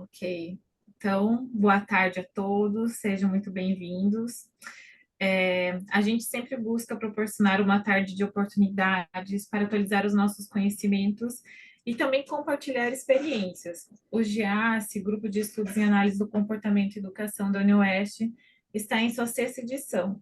Ok. Então, boa tarde a todos, sejam muito bem-vindos. A gente sempre busca proporcionar uma tarde de oportunidades para atualizar os nossos conhecimentos e também compartilhar experiências. O GIASE, Grupo de Estudos em Análise do Comportamento e Educação da UniOeste, está em sua sexta edição.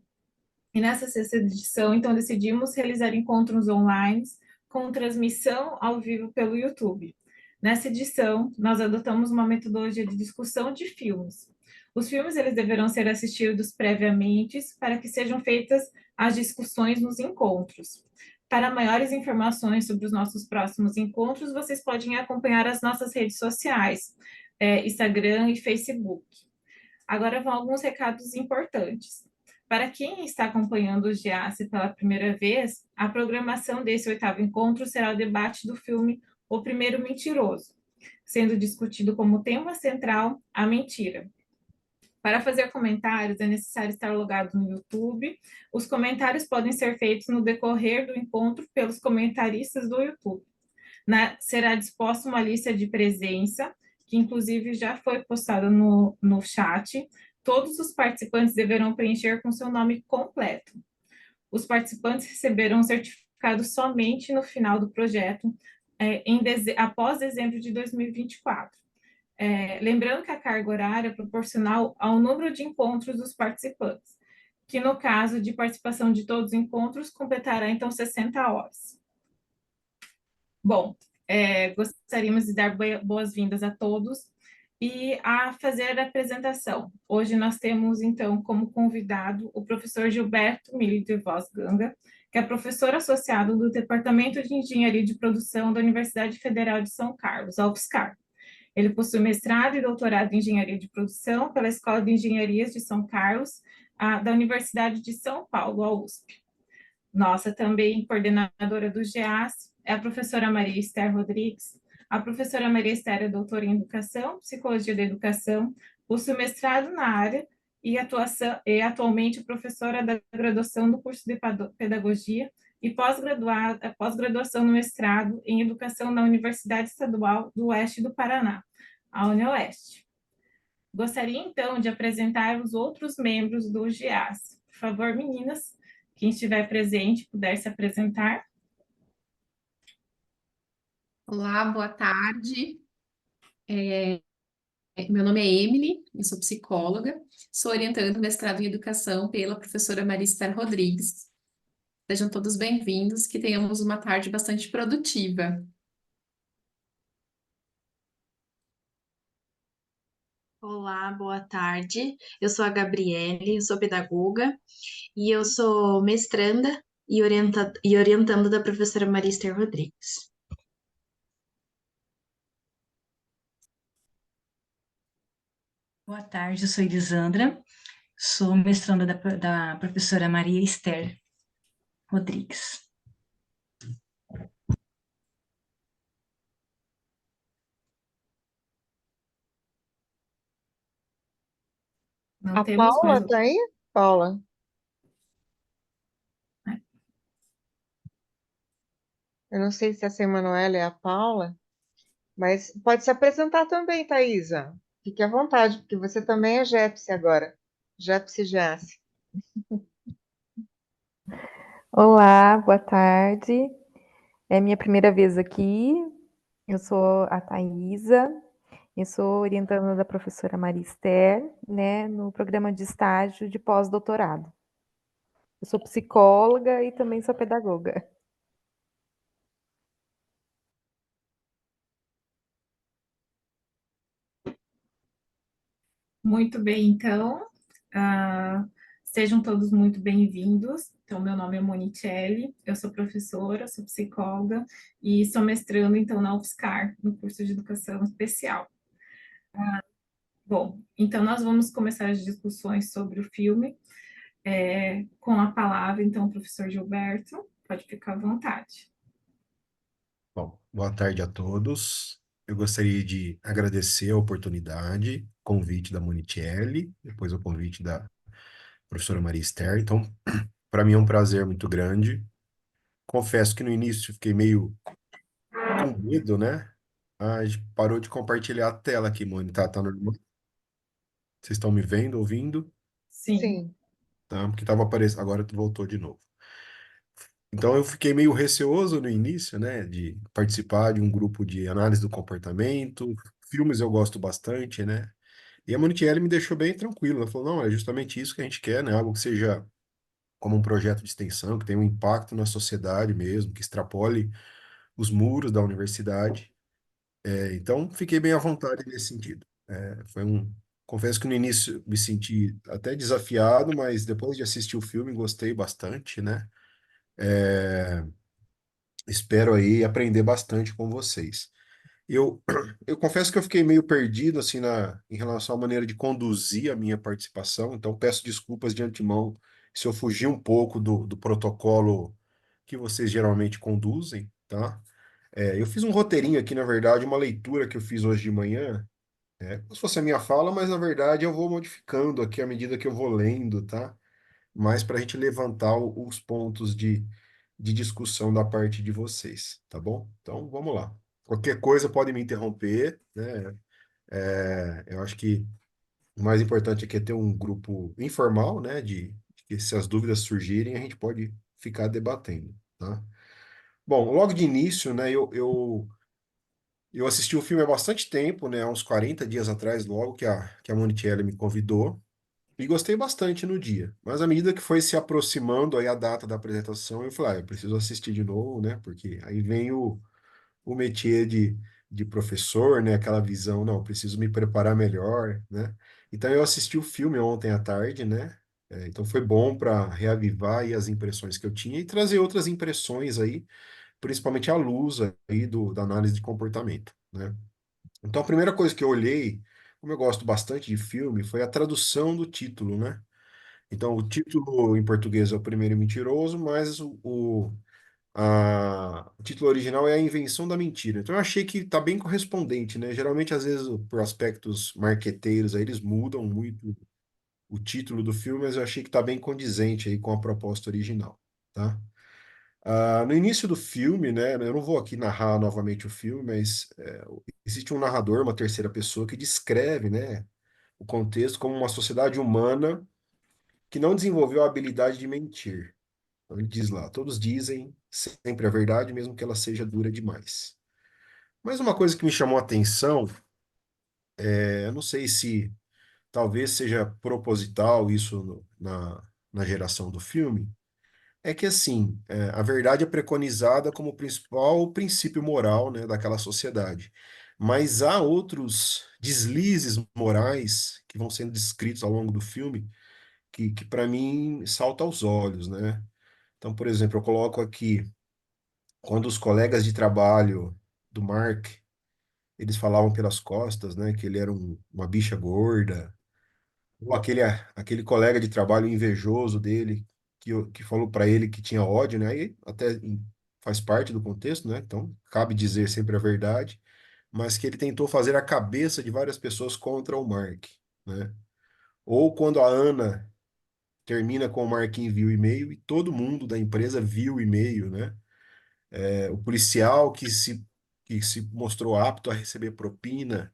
E nessa sexta edição, então, decidimos realizar encontros online com transmissão ao vivo pelo YouTube. Nessa edição, nós adotamos uma metodologia de discussão de filmes. Os filmes eles deverão ser assistidos previamente para que sejam feitas as discussões nos encontros. Para maiores informações sobre os nossos próximos encontros, vocês podem acompanhar as nossas redes sociais, Instagram e Facebook. Agora vão alguns recados importantes. Para quem está acompanhando o GIASE pela primeira vez, a programação desse oitavo encontro será o debate do filme O Primeiro Mentiroso, sendo discutido como tema central a mentira. Para fazer comentários, é necessário estar logado no YouTube. Os comentários podem ser feitos no decorrer do encontro pelos comentaristas do YouTube. Será disposta uma lista de presença, que inclusive já foi postada no chat. Todos os participantes deverão preencher com seu nome completo. Os participantes receberão um certificado somente no final do projeto, após dezembro de 2024. Lembrando que a carga horária é proporcional ao número de encontros dos participantes, que no caso de participação de todos os encontros, completará então 60 horas. Bom, gostaríamos de dar boas-vindas a todos e a fazer a apresentação. Hoje nós temos, então, como convidado o professor Gilberto Milho de Voz Ganga, que é professor associado do Departamento de Engenharia de Produção da Universidade Federal de São Carlos, a UFSCar. Ele possui mestrado e doutorado em Engenharia de Produção pela Escola de Engenharias de São Carlos, da Universidade de São Paulo, a USP. Nossa também coordenadora do GEAS é a professora Maria Esther Rodrigues. A professora Maria Esther é doutora em Educação, Psicologia da Educação, possui mestrado na área e atualmente professora da graduação do curso de Pedagogia e pós-graduação no mestrado em Educação na Universidade Estadual do Oeste do Paraná, a UniOeste. Gostaria, então, de apresentar os outros membros do GEAS. Por favor, meninas, quem estiver presente, puder se apresentar. Olá, boa tarde. Meu nome é Emily, eu sou psicóloga, sou orientando mestrado em educação pela professora Marista Rodrigues. Sejam todos bem-vindos, que tenhamos uma tarde bastante produtiva. Olá, boa tarde. Eu sou a Gabriele, eu sou pedagoga e eu sou mestranda e orientando da professora Marista Rodrigues. Boa tarde, eu sou Elisandra, sou mestranda da professora Maria Esther Rodrigues. Não A temos mais... Paula tá aí? Paula. Eu não sei se essa Emanuela é a Paula, mas pode se apresentar também, Thaisa. Fique à vontade, porque você também é Jepsi agora. Jepsi Jace. Olá, boa tarde. É minha primeira vez aqui. Eu sou a Thaisa, eu sou orientanda da professora Maria Esther, né, no programa de estágio de pós-doutorado. Eu sou psicóloga e também sou pedagoga. Muito bem, então, sejam todos muito bem-vindos. Então, meu nome é Monicelli, eu sou professora, sou psicóloga e sou mestranda, então, na UFSCar, no curso de Educação Especial. Bom, então, nós vamos começar as discussões sobre o filme, com a palavra, então, o professor Gilberto, pode ficar à vontade. Bom, boa tarde a todos. Eu gostaria de agradecer a oportunidade, convite da Monicelli, depois o convite da professora Maria Esther. Então, para mim é um prazer muito grande. Confesso que no início fiquei meio com medo, né? A gente parou de compartilhar a tela aqui, Mônica. Tá normal? Vocês estão me vendo, ouvindo? Sim. Sim. Tá? Porque estava aparecendo, agora voltou de novo. Então eu fiquei meio receoso no início, né, de participar de um grupo de análise do comportamento. Filmes eu gosto bastante, né? E a Monticelli me deixou bem tranquilo. Ela falou, não, é justamente isso que a gente quer, né? Algo que seja como um projeto de extensão, que tenha um impacto na sociedade mesmo, que extrapole os muros da universidade. Então, fiquei bem à vontade nesse sentido. Confesso que no início me senti até desafiado, mas depois de assistir o filme, gostei bastante, né? Espero aí aprender bastante com vocês. Eu, eu confesso que eu fiquei meio perdido assim em relação à maneira de conduzir a minha participação, então peço desculpas de antemão se eu fugir um pouco do protocolo que vocês geralmente conduzem, tá? Eu fiz um roteirinho aqui, na verdade, uma leitura que eu fiz hoje de manhã, como se fosse a minha fala, mas na verdade eu vou modificando aqui à medida que eu vou lendo, tá? Mais para a gente levantar os pontos de discussão da parte de vocês, tá bom? Então vamos lá. Qualquer coisa pode me interromper, né? Eu acho que o mais importante aqui é ter um grupo informal, né? De que se as dúvidas surgirem, a gente pode ficar debatendo, tá? Bom, logo de início, né? Eu assisti o filme há bastante tempo, né? Há uns 40 dias atrás, logo que a Monicelli me convidou. E gostei bastante no dia. Mas à medida que foi se aproximando aí a data da apresentação, eu falei, eu preciso assistir de novo, né? Porque aí vem o métier de professor, né? Aquela visão, não, preciso me preparar melhor, né? Então eu assisti o filme ontem à tarde, né? Então foi bom para reavivar aí as impressões que eu tinha e trazer outras impressões aí, principalmente à luz aí da análise de comportamento, né? Então a primeira coisa que eu olhei, como eu gosto bastante de filme, foi a tradução do título, né? Então, o título em português é O Primeiro Mentiroso, mas o título original é A Invenção da Mentira. Então, eu achei que está bem correspondente, né? Geralmente, às vezes, por aspectos marqueteiros, aí, eles mudam muito o título do filme, mas eu achei que está bem condizente aí com a proposta original, tá? No início do filme, né? Eu não vou aqui narrar novamente o filme, mas existe um narrador, uma terceira pessoa, que descreve, né, o contexto como uma sociedade humana que não desenvolveu a habilidade de mentir. Então, ele diz lá: todos dizem sempre a verdade, mesmo que ela seja dura demais. Mas uma coisa que me chamou a atenção, eu não sei se talvez seja proposital isso na geração do filme, é que assim, a verdade é preconizada como principal princípio moral, né, daquela sociedade. Mas há outros deslizes morais que vão sendo descritos ao longo do filme que para mim salta aos olhos, né? Então, por exemplo, eu coloco aqui, quando os colegas de trabalho do Mark, eles falavam pelas costas, né, que ele era uma bicha gorda, ou aquele colega de trabalho invejoso dele, que falou para ele que tinha ódio, né, aí até faz parte do contexto, né, então cabe dizer sempre a verdade, mas que ele tentou fazer a cabeça de várias pessoas contra o Mark, né? Ou quando a Ana termina com o Mark envia o e-mail e todo mundo da empresa viu o e-mail, né? O policial que se mostrou apto a receber propina.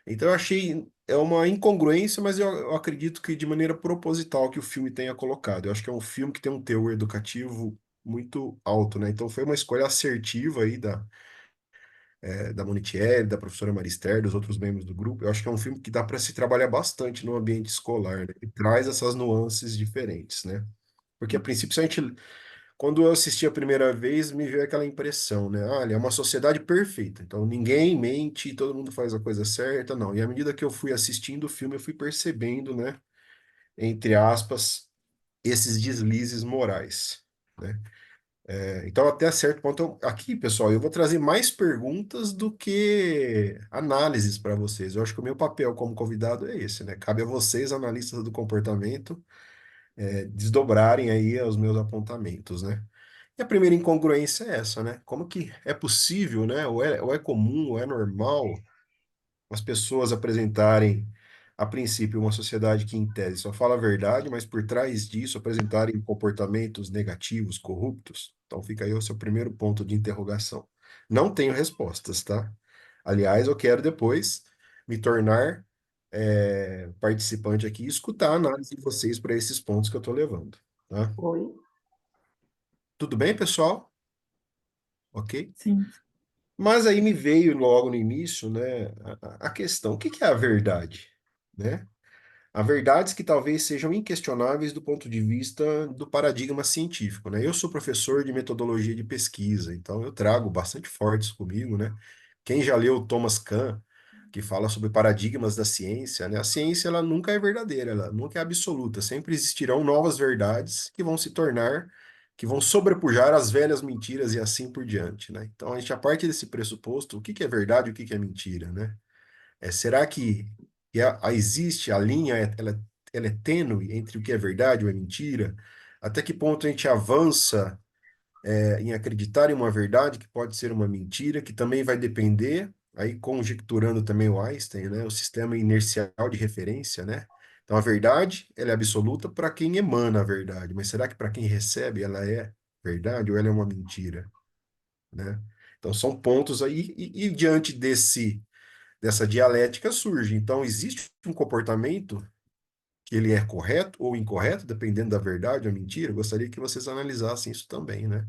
Então eu achei uma incongruência, mas eu acredito que de maneira proposital que o filme tenha colocado. Eu acho que é um filme que tem um teor educativo muito alto, né? Então foi uma escolha assertiva aí da Monitieri, da professora Marister, dos outros membros do grupo. Eu acho que é um filme que dá para se trabalhar bastante no ambiente escolar, né? E traz essas nuances diferentes, né? Porque a princípio, se a gente quando eu assisti a primeira vez, me veio aquela impressão, né? Olha, é uma sociedade perfeita. Então ninguém mente, todo mundo faz a coisa certa, não. E à medida que eu fui assistindo o filme, eu fui percebendo, né? Entre aspas, esses deslizes morais, né? Então, até certo ponto, aqui, pessoal, eu vou trazer mais perguntas do que análises para vocês. Eu acho que o meu papel como convidado é esse, né? Cabe a vocês, analistas do comportamento, desdobrarem aí os meus apontamentos, né? E a primeira incongruência é essa, né? Como que é possível, né? Ou é comum, ou é normal as pessoas apresentarem, a princípio, uma sociedade que, em tese, só fala a verdade, mas por trás disso apresentarem comportamentos negativos, corruptos? Então fica aí o seu primeiro ponto de interrogação. Não tenho respostas, tá? Aliás, eu quero depois me tornar participante aqui e escutar a análise de vocês para esses pontos que eu estou levando, tá? Oi. Tudo bem, pessoal? Ok? Sim. Mas aí me veio logo no início, né, a questão, o que que é a verdade, né? Há verdades que talvez sejam inquestionáveis do ponto de vista do paradigma científico, né? Eu sou professor de metodologia de pesquisa, então eu trago bastante fortes comigo, né? Quem já leu Thomas Kuhn, que fala sobre paradigmas da ciência, né? A ciência, ela nunca é verdadeira, ela nunca é absoluta. Sempre existirão novas verdades que vão se tornar, que vão sobrepujar as velhas mentiras e assim por diante, né? Então, a gente, a partir desse pressuposto, o que que é verdade e o que que é mentira, né? Será que existe a linha, ela é tênue entre o que é verdade ou é mentira? Até que ponto a gente avança, em acreditar em uma verdade que pode ser uma mentira, que também vai depender, aí conjecturando também o Einstein, né, o sistema inercial de referência, né? Então a verdade, ela é absoluta para quem emana a verdade, mas será que para quem recebe ela é verdade ou ela é uma mentira, né? Então são pontos aí e diante dessa dialética surge. Então, existe um comportamento que ele é correto ou incorreto, dependendo da verdade ou mentira. Eu gostaria que vocês analisassem isso também, né?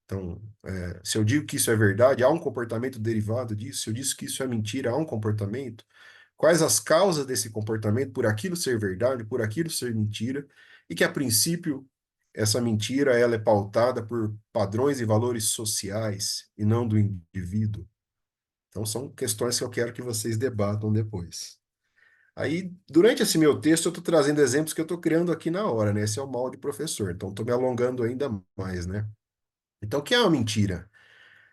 Então, se eu digo que isso é verdade, há um comportamento derivado disso. Se eu disse que isso é mentira, há um comportamento. Quais as causas desse comportamento por aquilo ser verdade, por aquilo ser mentira, e que a princípio essa mentira ela é pautada por padrões e valores sociais e não do indivíduo. Então, são questões que eu quero que vocês debatam depois. Aí, durante esse meu texto, eu estou trazendo exemplos que eu estou criando aqui na hora, né? Esse é o mal de professor, então estou me alongando ainda mais, né? Então, o que é uma mentira?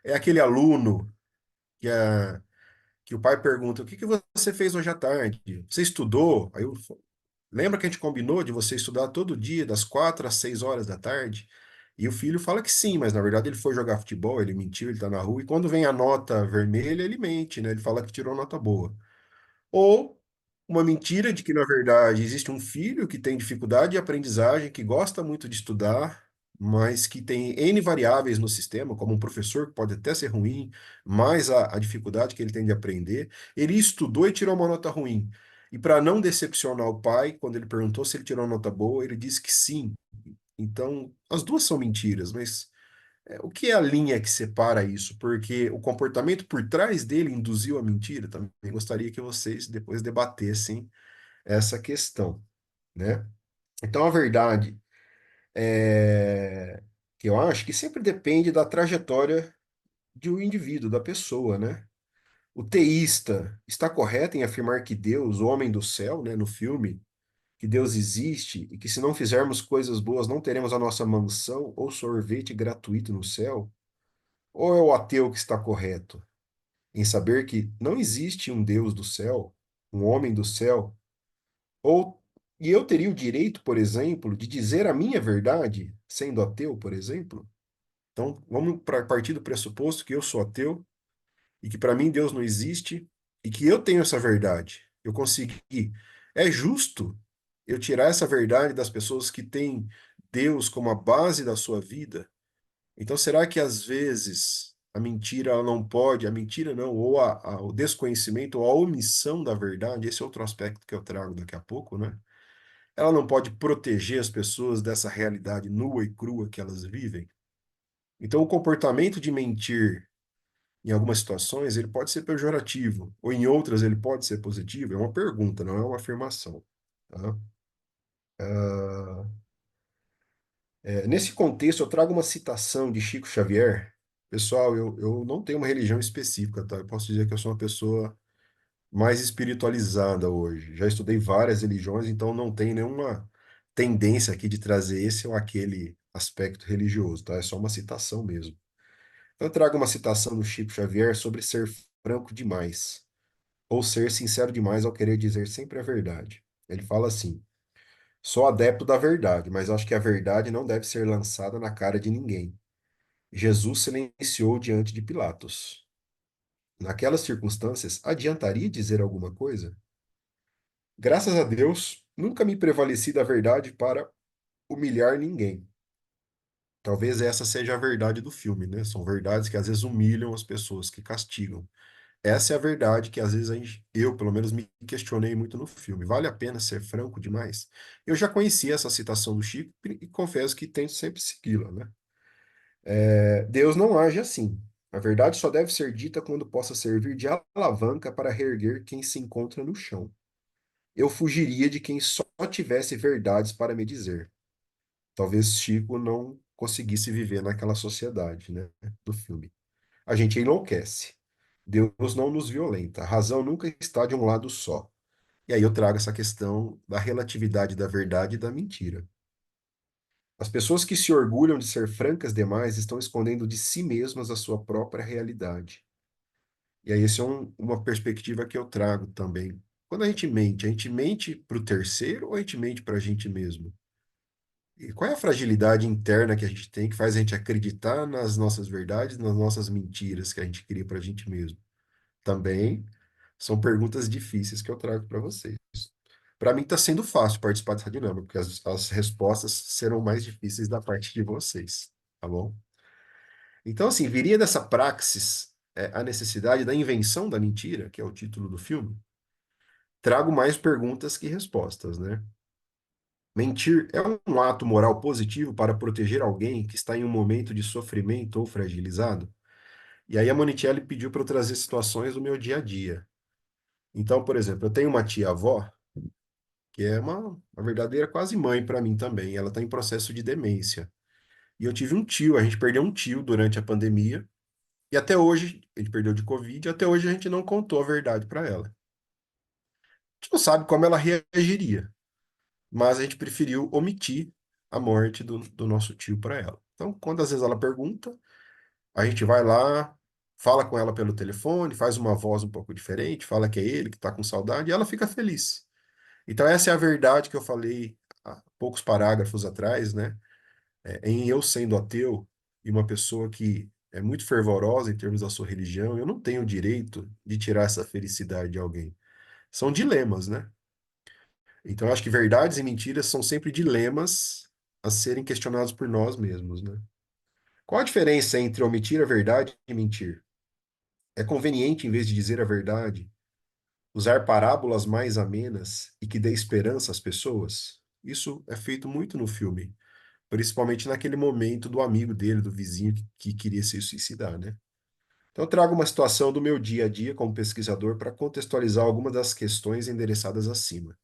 É aquele aluno que, que o pai pergunta: o que que você fez hoje à tarde? Você estudou? Lembra que a gente combinou de você estudar todo dia, das 4 às 6 horas da tarde? E o filho fala que sim, mas na verdade ele foi jogar futebol, ele mentiu, ele está na rua, e quando vem a nota vermelha, ele mente, né? Ele fala que tirou nota boa. Ou uma mentira de que, na verdade, existe um filho que tem dificuldade de aprendizagem, que gosta muito de estudar, mas que tem N variáveis no sistema, como um professor que pode até ser ruim, mais a dificuldade que ele tem de aprender. Ele estudou e tirou uma nota ruim. E para não decepcionar o pai, quando ele perguntou se ele tirou uma nota boa, ele disse que sim. Então, as duas são mentiras, mas o que é a linha que separa isso? Porque o comportamento por trás dele induziu a mentira. Também gostaria que vocês depois debatessem essa questão, né? Então, a verdade é que eu acho que sempre depende da trajetória de um indivíduo, da pessoa, né? O teísta está correto em afirmar que Deus, o homem do céu, né, no filme, que Deus existe e que se não fizermos coisas boas não teremos a nossa mansão ou sorvete gratuito no céu? Ou é o ateu que está correto em saber que não existe um Deus do céu, um homem do céu? Ou e eu teria o direito, por exemplo, de dizer a minha verdade, sendo ateu, por exemplo? Então, vamos partir do pressuposto que eu sou ateu e que para mim Deus não existe e que eu tenho essa verdade. Eu consegui. É justo eu tirar essa verdade das pessoas que têm Deus como a base da sua vida? Então, será que às vezes a mentira ela não pode, a mentira não, ou o desconhecimento, ou a omissão da verdade, esse é outro aspecto que eu trago daqui a pouco, né? Ela não pode proteger as pessoas dessa realidade nua e crua que elas vivem? Então, o comportamento de mentir, em algumas situações, ele pode ser pejorativo, ou em outras ele pode ser positivo. É uma pergunta, não é uma afirmação, tá? Nesse contexto, eu trago uma citação de Chico Xavier. Pessoal, eu não tenho uma religião específica, tá? Eu posso dizer que eu sou uma pessoa mais espiritualizada hoje. Já estudei várias religiões, então não tem nenhuma tendência aqui de trazer esse ou aquele aspecto religioso, tá? É só uma citação mesmo. Eu trago uma citação do Chico Xavier sobre ser franco demais, ou ser sincero demais ao querer dizer sempre a verdade. Ele fala assim: sou adepto da verdade, mas acho que a verdade não deve ser lançada na cara de ninguém. Jesus silenciou diante de Pilatos. Naquelas circunstâncias, adiantaria dizer alguma coisa? Graças a Deus, nunca me prevaleci da verdade para humilhar ninguém. Talvez essa seja a verdade do filme, né? São verdades que às vezes humilham as pessoas, que castigam. Essa é a verdade que às vezes eu, pelo menos, me questionei muito no filme. Vale a pena ser franco demais? Eu já conhecia essa citação do Chico e confesso que tento sempre segui-la, né? Deus não age assim. A verdade só deve ser dita quando possa servir de alavanca para reerguer quem se encontra no chão. Eu fugiria de quem só tivesse verdades para me dizer. Talvez Chico não conseguisse viver naquela sociedade, né, do filme. A gente enlouquece. Deus não nos violenta. A razão nunca está de um lado só. E aí eu trago essa questão da relatividade da verdade e da mentira. As pessoas que se orgulham de ser francas demais estão escondendo de si mesmas a sua própria realidade. E aí essa é uma perspectiva que eu trago também. Quando a gente mente para o terceiro ou a gente mente para a gente mesmo? E qual é a fragilidade interna que a gente tem que faz a gente acreditar nas nossas verdades, nas nossas mentiras que a gente cria para a gente mesmo? Também são perguntas difíceis que eu trago para vocês. Para mim está sendo fácil participar dessa dinâmica, porque as respostas serão mais difíceis da parte de vocês, tá bom? Então, assim, viria dessa praxis a necessidade da invenção da mentira, que é o título do filme. Trago mais perguntas que respostas, né? Mentir é um ato moral positivo para proteger alguém que está em um momento de sofrimento ou fragilizado? E aí a Monicelli pediu para eu trazer situações do meu dia a dia. Então, por exemplo, eu tenho uma tia-avó que é uma verdadeira quase mãe para mim também. Ela está em processo de demência. E eu tive um tio, a gente perdeu um tio durante a pandemia, e até hoje, a gente perdeu de Covid, e até hoje a gente não contou a verdade para ela. A gente não sabe como ela reagiria, mas a gente preferiu omitir a morte do nosso tio para ela. Então, quando às vezes ela pergunta, a gente vai lá, fala com ela pelo telefone, faz uma voz um pouco diferente, fala que é ele que está com saudade, e ela fica feliz. Então, essa é a verdade que eu falei há poucos parágrafos atrás, né? Em eu sendo ateu e uma pessoa que é muito fervorosa em termos da sua religião, eu não tenho o direito de tirar essa felicidade de alguém. São dilemas, né? Então, eu acho que verdades e mentiras são sempre dilemas a serem questionados por nós mesmos, né? Qual a diferença entre omitir a verdade e mentir? É conveniente, em vez de dizer a verdade, usar parábolas mais amenas e que dê esperança às pessoas? Isso é feito muito no filme, principalmente naquele momento do amigo dele, do vizinho que queria se suicidar, né? Então, eu trago uma situação do meu dia a dia como pesquisador para contextualizar algumas das questões endereçadas acima.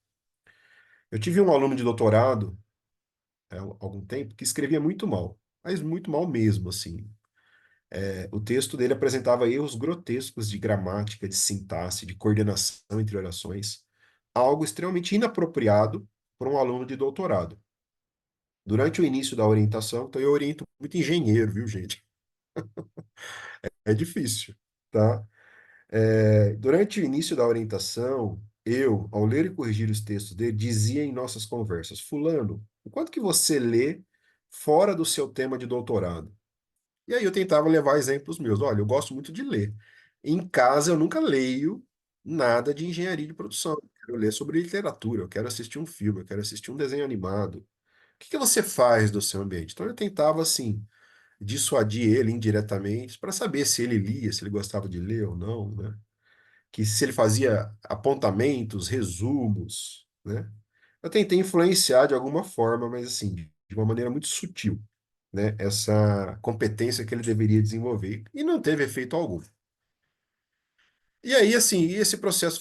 Eu tive um aluno de doutorado, há algum tempo, que escrevia muito mal, mas muito mal mesmo, assim. O texto dele apresentava erros grotescos de gramática, de sintaxe, de coordenação entre orações, algo extremamente inapropriado para um aluno de doutorado. Durante o início da orientação, então eu oriento muito engenheiro, viu, gente? É difícil, tá? Durante o início da orientação, eu, ao ler e corrigir os textos dele, dizia em nossas conversas: Fulano, o quanto que você lê fora do seu tema de doutorado? E aí eu tentava levar exemplos meus. Olha, eu gosto muito de ler. Em casa eu nunca leio nada de engenharia de produção. Eu quero ler sobre literatura, eu quero assistir um filme, eu quero assistir um desenho animado. O que que você faz do seu ambiente? Então eu tentava, assim, dissuadir ele indiretamente para saber se ele lia, se ele gostava de ler ou não, né? Que se ele fazia apontamentos, resumos, né? Eu tentei influenciar de alguma forma, mas assim, de uma maneira muito sutil, né? Essa competência que ele deveria desenvolver e não teve efeito algum. E aí, assim, esse processo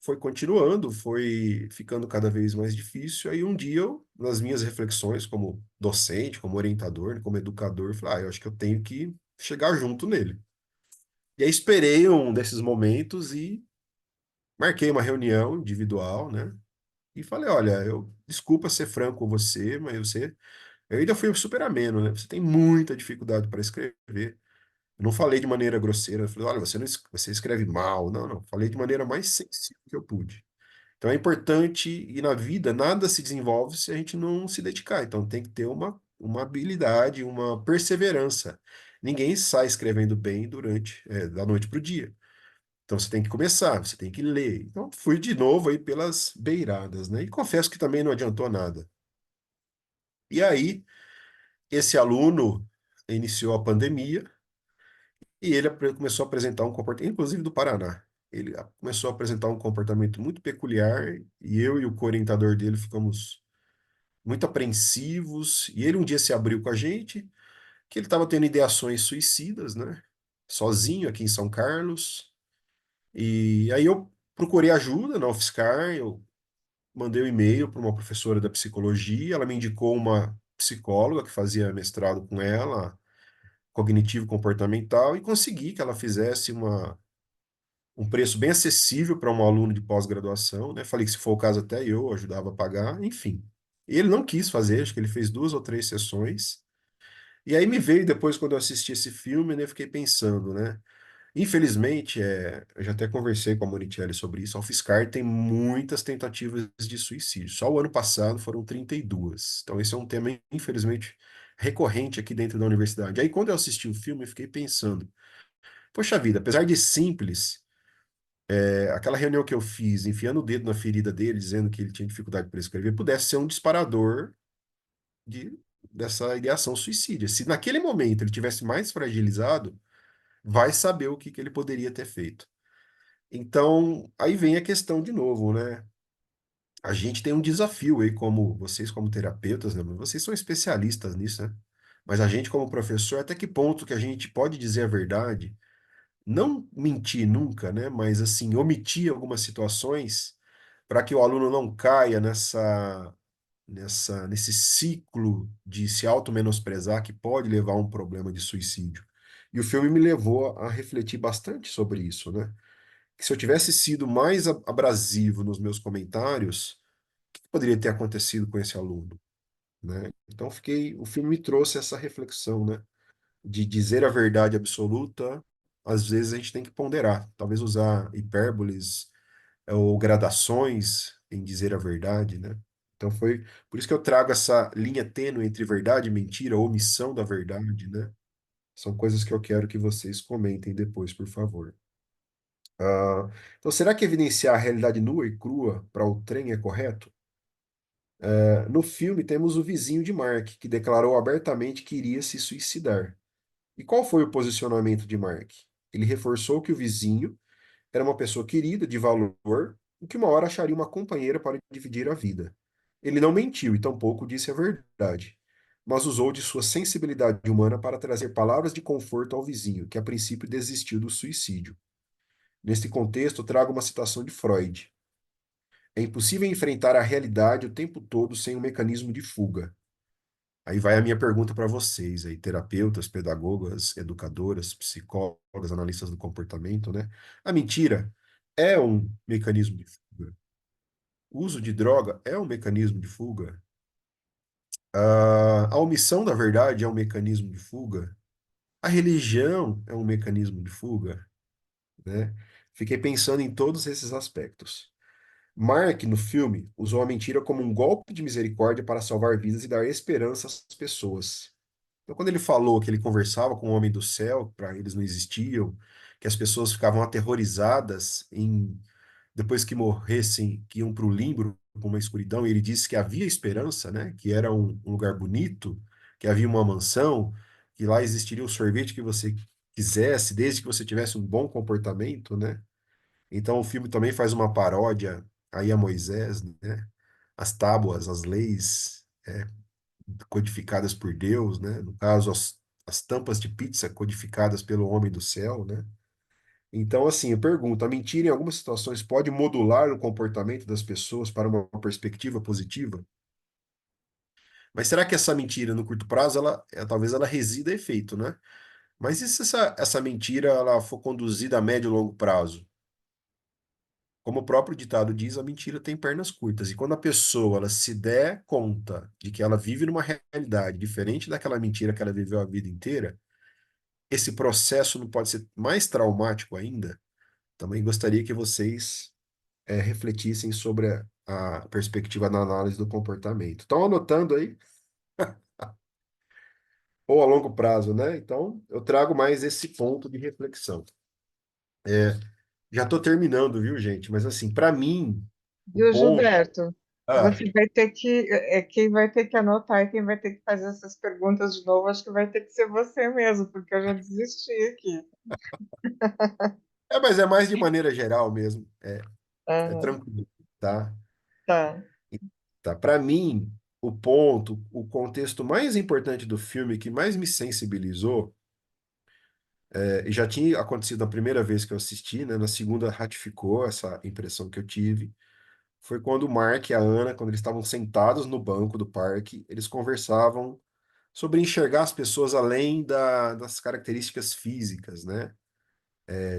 foi continuando, foi ficando cada vez mais difícil. Aí um dia, nas minhas reflexões como docente, como orientador, como educador, eu falei, eu acho que eu tenho que chegar junto nele. E aí esperei um desses momentos e marquei uma reunião individual, né? E falei, olha, desculpa ser franco com você, mas eu ainda fui super ameno, né? Você tem muita dificuldade para escrever. Eu não falei de maneira grosseira, eu falei, olha, você escreve mal. Não, não. Falei de maneira mais sensível que eu pude. Então é importante, e na vida nada se desenvolve se a gente não se dedicar. Então tem que ter uma habilidade, uma perseverança. Ninguém sai escrevendo bem da noite para o dia. Então você tem que começar, você tem que ler. Então fui de novo aí pelas beiradas, né? E confesso que também não adiantou nada. E aí, esse aluno iniciou a pandemia, E ele começou a apresentar um comportamento, inclusive do Paraná. Ele começou a apresentar um comportamento muito peculiar e eu e o co-orientador dele ficamos muito apreensivos. E ele um dia se abriu com a gente que ele estava tendo ideações suicidas, né? Sozinho aqui em São Carlos. E aí eu procurei ajuda na UFSCar, eu mandei um e-mail para uma professora da psicologia, ela me indicou uma psicóloga que fazia mestrado com ela, cognitivo comportamental, e consegui que ela fizesse um preço bem acessível para um aluno de pós-graduação, né? Falei que se for o caso até eu ajudava a pagar, enfim. Ele não quis fazer, acho que ele fez 2 ou 3 sessões. E aí me veio depois, quando eu assisti esse filme, né, eu fiquei pensando, né? Infelizmente, eu já até conversei com a Monicelli sobre isso, a UFSCar tem muitas tentativas de suicídio. Só o ano passado foram 32. Então, esse é um tema, infelizmente, recorrente aqui dentro da universidade. Aí, quando eu assisti o filme, eu fiquei pensando, poxa vida, apesar de simples, aquela reunião que eu fiz, enfiando o dedo na ferida dele, dizendo que ele tinha dificuldade para escrever, pudesse ser um disparador de, dessa ideação suicídia. Se naquele momento ele tivesse mais fragilizado, vai saber o que que ele poderia ter feito. Então, aí vem a questão de novo, né? A gente tem um desafio aí, como vocês, como terapeutas, né? Vocês são especialistas nisso, né? Mas a gente, como professor, até que ponto que a gente pode dizer a verdade, não mentir nunca, né? Mas, assim, omitir algumas situações para que o aluno não caia nesse ciclo de se auto-menosprezar que pode levar a um problema de suicídio. E o filme me levou a refletir bastante sobre isso, né? Que se eu tivesse sido mais abrasivo nos meus comentários, o que poderia ter acontecido com esse aluno, né? Então o filme me trouxe essa reflexão, né? De dizer a verdade absoluta, às vezes a gente tem que ponderar, talvez usar hipérboles ou gradações em dizer a verdade, né? Então foi por isso que eu trago essa linha tênue entre verdade e mentira, omissão da verdade, né? São coisas que eu quero que vocês comentem depois, por favor. Então, será que evidenciar a realidade nua e crua para o trem é correto? No filme, temos o vizinho de Mark, que declarou abertamente que iria se suicidar. E qual foi o posicionamento de Mark? Ele reforçou que o vizinho era uma pessoa querida, de valor, e que uma hora acharia uma companheira para dividir a vida. Ele não mentiu e tampouco disse a verdade, mas usou de sua sensibilidade humana para trazer palavras de conforto ao vizinho, que a princípio desistiu do suicídio. Neste contexto, trago uma citação de Freud. É impossível enfrentar a realidade o tempo todo sem um mecanismo de fuga. Aí vai a minha pergunta para vocês, aí, terapeutas, pedagogas, educadoras, psicólogas, analistas do comportamento, né? A mentira é um mecanismo de fuga. O uso de droga é um mecanismo de fuga. A omissão da verdade é um mecanismo de fuga. A religião é um mecanismo de fuga, né? Fiquei pensando em todos esses aspectos. Mark, no filme, usou a mentira como um golpe de misericórdia para salvar vidas e dar esperança às pessoas. Então, quando ele falou que ele conversava com o homem do céu, para eles não existiam, que as pessoas ficavam aterrorizadas depois que morressem, que iam para o limbo, para uma escuridão, e ele disse que havia esperança, né? Que era um lugar bonito, que havia uma mansão, que lá existiria o sorvete que você quisesse, desde que você tivesse um bom comportamento, né? Então o filme também faz uma paródia aí a Moisés, né? As tábuas, as leis codificadas por Deus, né? No caso, as tampas de pizza codificadas pelo homem do céu, né? Então, assim, eu pergunto, a mentira em algumas situações pode modular o comportamento das pessoas para uma perspectiva positiva? Mas será que essa mentira, no curto prazo, talvez ela resida efeito, né? Mas e se essa mentira ela for conduzida a médio e longo prazo? Como o próprio ditado diz, a mentira tem pernas curtas. E quando a pessoa ela se der conta de que ela vive numa realidade diferente daquela mentira que ela viveu a vida inteira, esse processo não pode ser mais traumático ainda? Também gostaria que vocês refletissem sobre a perspectiva da análise do comportamento. Estão anotando aí? Ou a longo prazo, né? Então, eu trago mais esse ponto de reflexão. Já estou terminando, viu, gente? Mas, assim, para mim, o Viu, ponto. Gilberto? Ah, Você vai ter que, quem vai ter que anotar e quem vai ter que fazer essas perguntas de novo, acho que vai ter que ser você mesmo, porque eu já desisti aqui. mas é mais de maneira geral mesmo. É Aham, tranquilo, tá? tá. Tá. Para mim, o contexto mais importante do filme que mais me sensibilizou, e já tinha acontecido a primeira vez que eu assisti, né? Na segunda ratificou essa impressão que eu tive. Foi quando o Mark e a Ana, quando eles estavam sentados no banco do parque, eles conversavam sobre enxergar as pessoas além das características físicas, né?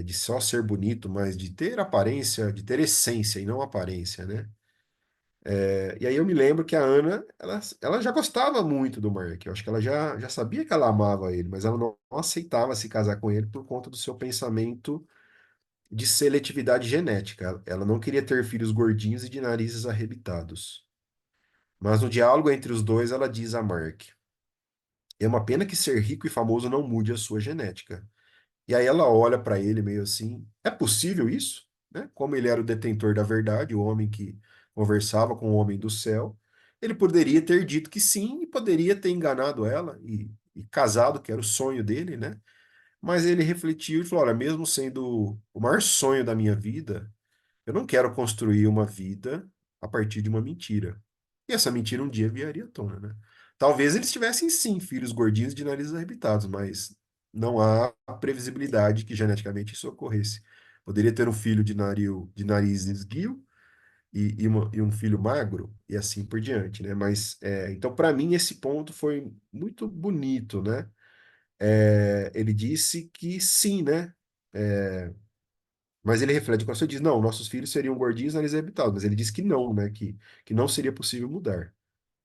De só ser bonito, mas de ter aparência, de ter essência e não aparência, né? E aí eu me lembro que a Ana, ela já gostava muito do Mark. Eu acho que ela já sabia que ela amava ele, mas ela não aceitava se casar com ele por conta do seu pensamento de seletividade genética. Ela não queria ter filhos gordinhos e de narizes arrebitados. Mas no diálogo entre os dois, ela diz a Mark: é uma pena que ser rico e famoso não mude a sua genética. E aí ela olha para ele meio assim: é possível isso? Né? Como ele era o detentor da verdade, o homem que conversava com o homem do céu, ele poderia ter dito que sim e poderia ter enganado ela e casado, que era o sonho dele, né? Mas ele refletiu e falou: olha, mesmo sendo o maior sonho da minha vida, eu não quero construir uma vida a partir de uma mentira. E essa mentira um dia viria à tona, né? Talvez eles tivessem sim filhos gordinhos de narizes arrebitados, mas não há previsibilidade que geneticamente isso ocorresse. Poderia ter um filho de nariz esguio e um filho magro e assim por diante, né? Mas então para mim esse ponto foi muito bonito, né? Ele disse que sim, né? Mas ele reflete quando você diz, não, nossos filhos seriam gordinhos, nariz arrebitado, mas ele diz que não, né? Que não seria possível mudar,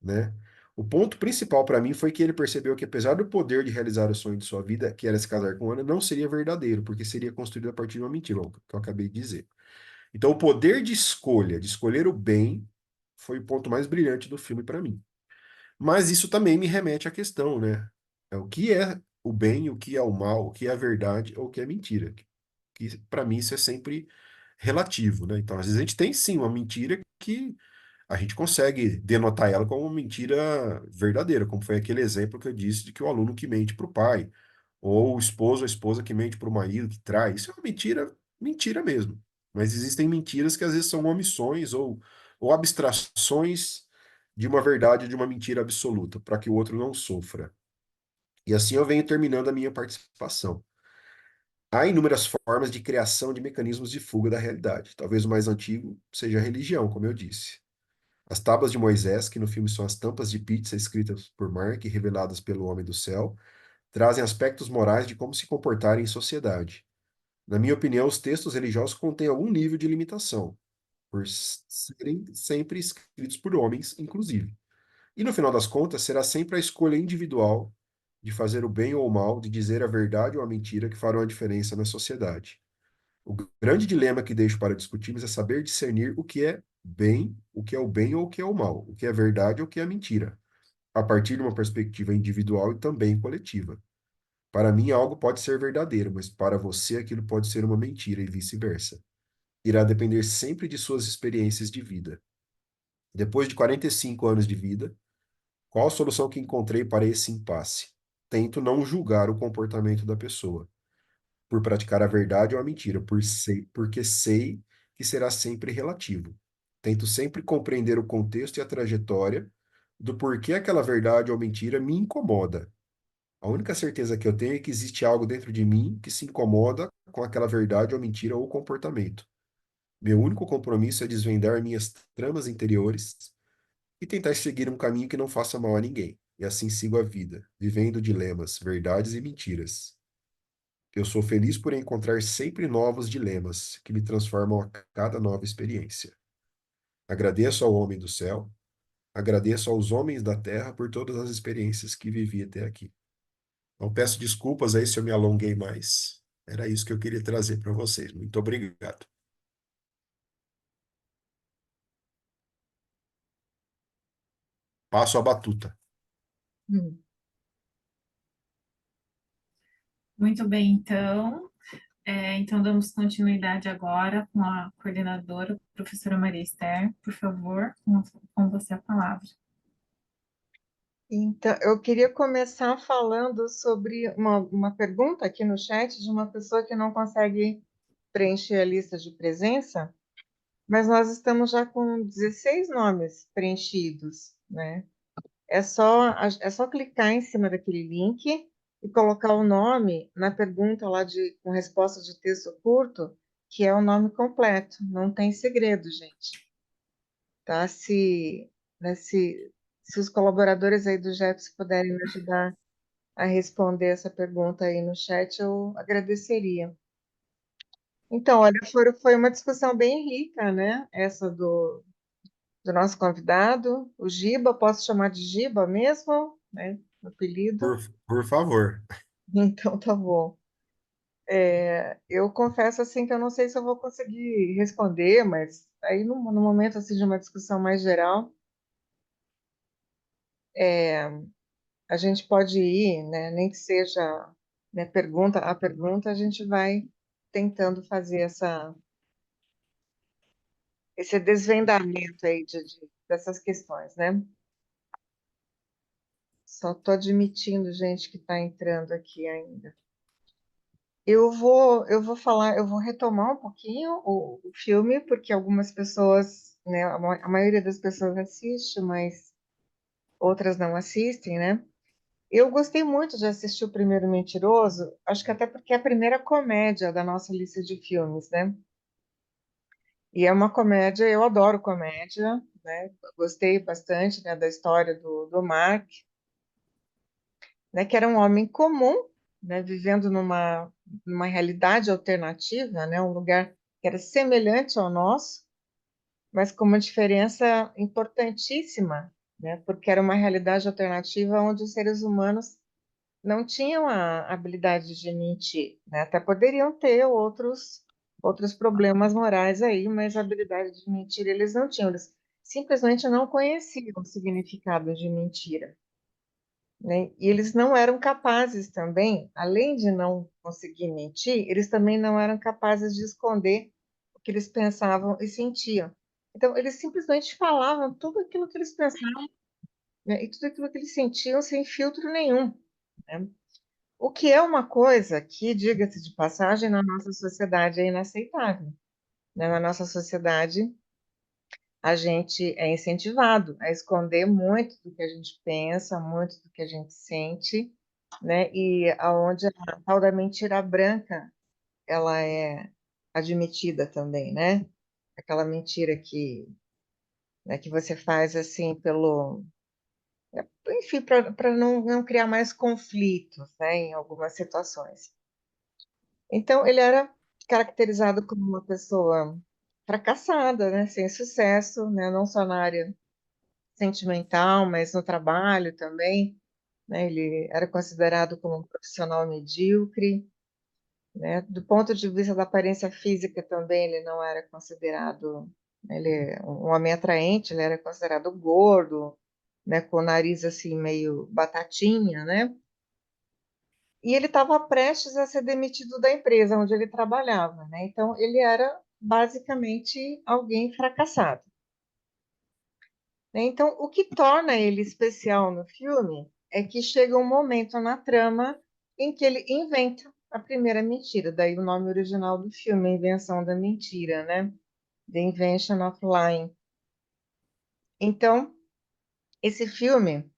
né? O ponto principal para mim foi que ele percebeu que, apesar do poder de realizar o sonho de sua vida, que era se casar com Ana, não seria verdadeiro, porque seria construído a partir de uma mentira, o que eu acabei de dizer. Então, o poder de escolher o bem, foi o ponto mais brilhante do filme para mim. Mas isso também me remete à questão, né? O que é o bem, o que é o mal, o que é a verdade ou o que é mentira? Que para mim isso é sempre relativo, né? Então, às vezes a gente tem sim uma mentira que a gente consegue denotar ela como uma mentira verdadeira, como foi aquele exemplo que eu disse de que o aluno que mente para o pai, ou o esposo ou a esposa que mente para o marido, que trai. Isso é uma mentira, mentira mesmo. Mas existem mentiras que às vezes são omissões ou abstrações de uma verdade, de uma mentira absoluta, para que o outro não sofra. E assim eu venho terminando a minha participação. Há inúmeras formas de criação de mecanismos de fuga da realidade. Talvez o mais antigo seja a religião, como eu disse. As tábuas de Moisés, que no filme são as tampas de pizza escritas por Mark e reveladas pelo Homem do Céu, trazem aspectos morais de como se comportar em sociedade. Na minha opinião, os textos religiosos contêm algum nível de limitação, por serem sempre escritos por homens, inclusive. E no final das contas, será sempre a escolha individual de fazer o bem ou o mal, de dizer a verdade ou a mentira que farão a diferença na sociedade. O grande dilema que deixo para discutirmos é saber discernir o que é bem, o que é o bem ou o que é o mal, o que é verdade ou o que é mentira, a partir de uma perspectiva individual e também coletiva. Para mim, algo pode ser verdadeiro, mas para você aquilo pode ser uma mentira e vice-versa. Irá depender sempre de suas experiências de vida. Depois de 45 anos de vida, qual a solução que encontrei para esse impasse? Tento não julgar o comportamento da pessoa por praticar a verdade ou a mentira, porque sei que será sempre relativo. Tento sempre compreender o contexto e a trajetória do porquê aquela verdade ou mentira me incomoda. A única certeza que eu tenho é que existe algo dentro de mim que se incomoda com aquela verdade ou mentira ou comportamento. Meu único compromisso é desvendar minhas tramas interiores e tentar seguir um caminho que não faça mal a ninguém. E assim sigo a vida, vivendo dilemas, verdades e mentiras. Eu sou feliz por encontrar sempre novos dilemas que me transformam a cada nova experiência. Agradeço ao homem do céu, agradeço aos homens da terra por todas as experiências que vivi até aqui. Então, peço desculpas aí se eu me alonguei mais. Era isso que eu queria trazer para vocês. Muito obrigado. Passo a batuta. Hum. Muito bem, então. Então, damos continuidade agora com a coordenadora, professora Maria Esther. Por favor, com você a palavra. Então, eu queria começar falando sobre uma pergunta aqui no chat de uma pessoa que não consegue preencher a lista de presença, mas nós estamos já com 16 nomes preenchidos, né? É só clicar em cima daquele link e colocar o nome na pergunta lá com resposta de texto curto, que é o nome completo. Não tem segredo, gente. Tá? Né, se os colaboradores aí do JEPS puderem me ajudar a responder essa pergunta aí no chat, eu agradeceria. Então, olha, foi uma discussão bem rica, né? Essa do nosso convidado, o Giba, posso chamar de Giba mesmo, né? O apelido. Por favor. Então, tá bom. Eu confesso assim que eu não sei se eu vou conseguir responder, mas aí no momento assim de uma discussão mais geral, é, a gente pode ir, né? Nem que seja, né, pergunta a pergunta, a gente vai tentando fazer esse desvendamento aí dessas questões, né? Só estou admitindo gente que está entrando aqui ainda. Eu vou retomar um pouquinho o filme, porque algumas pessoas, né, a maioria das pessoas assiste, mas outras não assistem, né? Eu gostei muito de assistir O Primeiro Mentiroso, acho que até porque é a primeira comédia da nossa lista de filmes, né? E é uma comédia, eu adoro comédia, né? Gostei bastante, né, da história do Mark, né, que era um homem comum, né, vivendo numa realidade alternativa, né, um lugar que era semelhante ao nosso, mas com uma diferença importantíssima, né, porque era uma realidade alternativa onde os seres humanos não tinham a habilidade de mentir, né, até poderiam ter outros problemas morais aí, mas a habilidade de mentir eles não tinham, eles simplesmente não conheciam o significado de mentira, né? E eles não eram capazes também, além de não conseguir mentir, eles também não eram capazes de esconder o que eles pensavam e sentiam. Então, eles simplesmente falavam tudo aquilo que eles pensavam, né, e tudo aquilo que eles sentiam sem filtro nenhum, né? O que é uma coisa que, diga-se de passagem, na nossa sociedade é inaceitável, né? Na nossa sociedade, a gente é incentivado a esconder muito do que a gente pensa, muito do que a gente sente, né? E aonde a tal da mentira branca, ela é admitida também, né? Aquela mentira né, que você faz assim enfim, para não criar mais conflitos, né, em algumas situações. Então, ele era caracterizado como uma pessoa fracassada, né, sem sucesso, né, não só na área sentimental, mas no trabalho também, né? Ele era considerado como um profissional medíocre, né? Do ponto de vista da aparência física também, ele não era considerado, ele é um homem atraente, ele era considerado gordo, né? Com o nariz assim meio batatinha, né? E ele estava prestes a ser demitido da empresa onde ele trabalhava, né? Então ele era basicamente alguém fracassado, né? Então, o que torna ele especial no filme é que chega um momento na trama em que ele inventa a primeira mentira, daí o nome original do filme, A Invenção da Mentira, né? The Invention of Lying. Então, esse filme,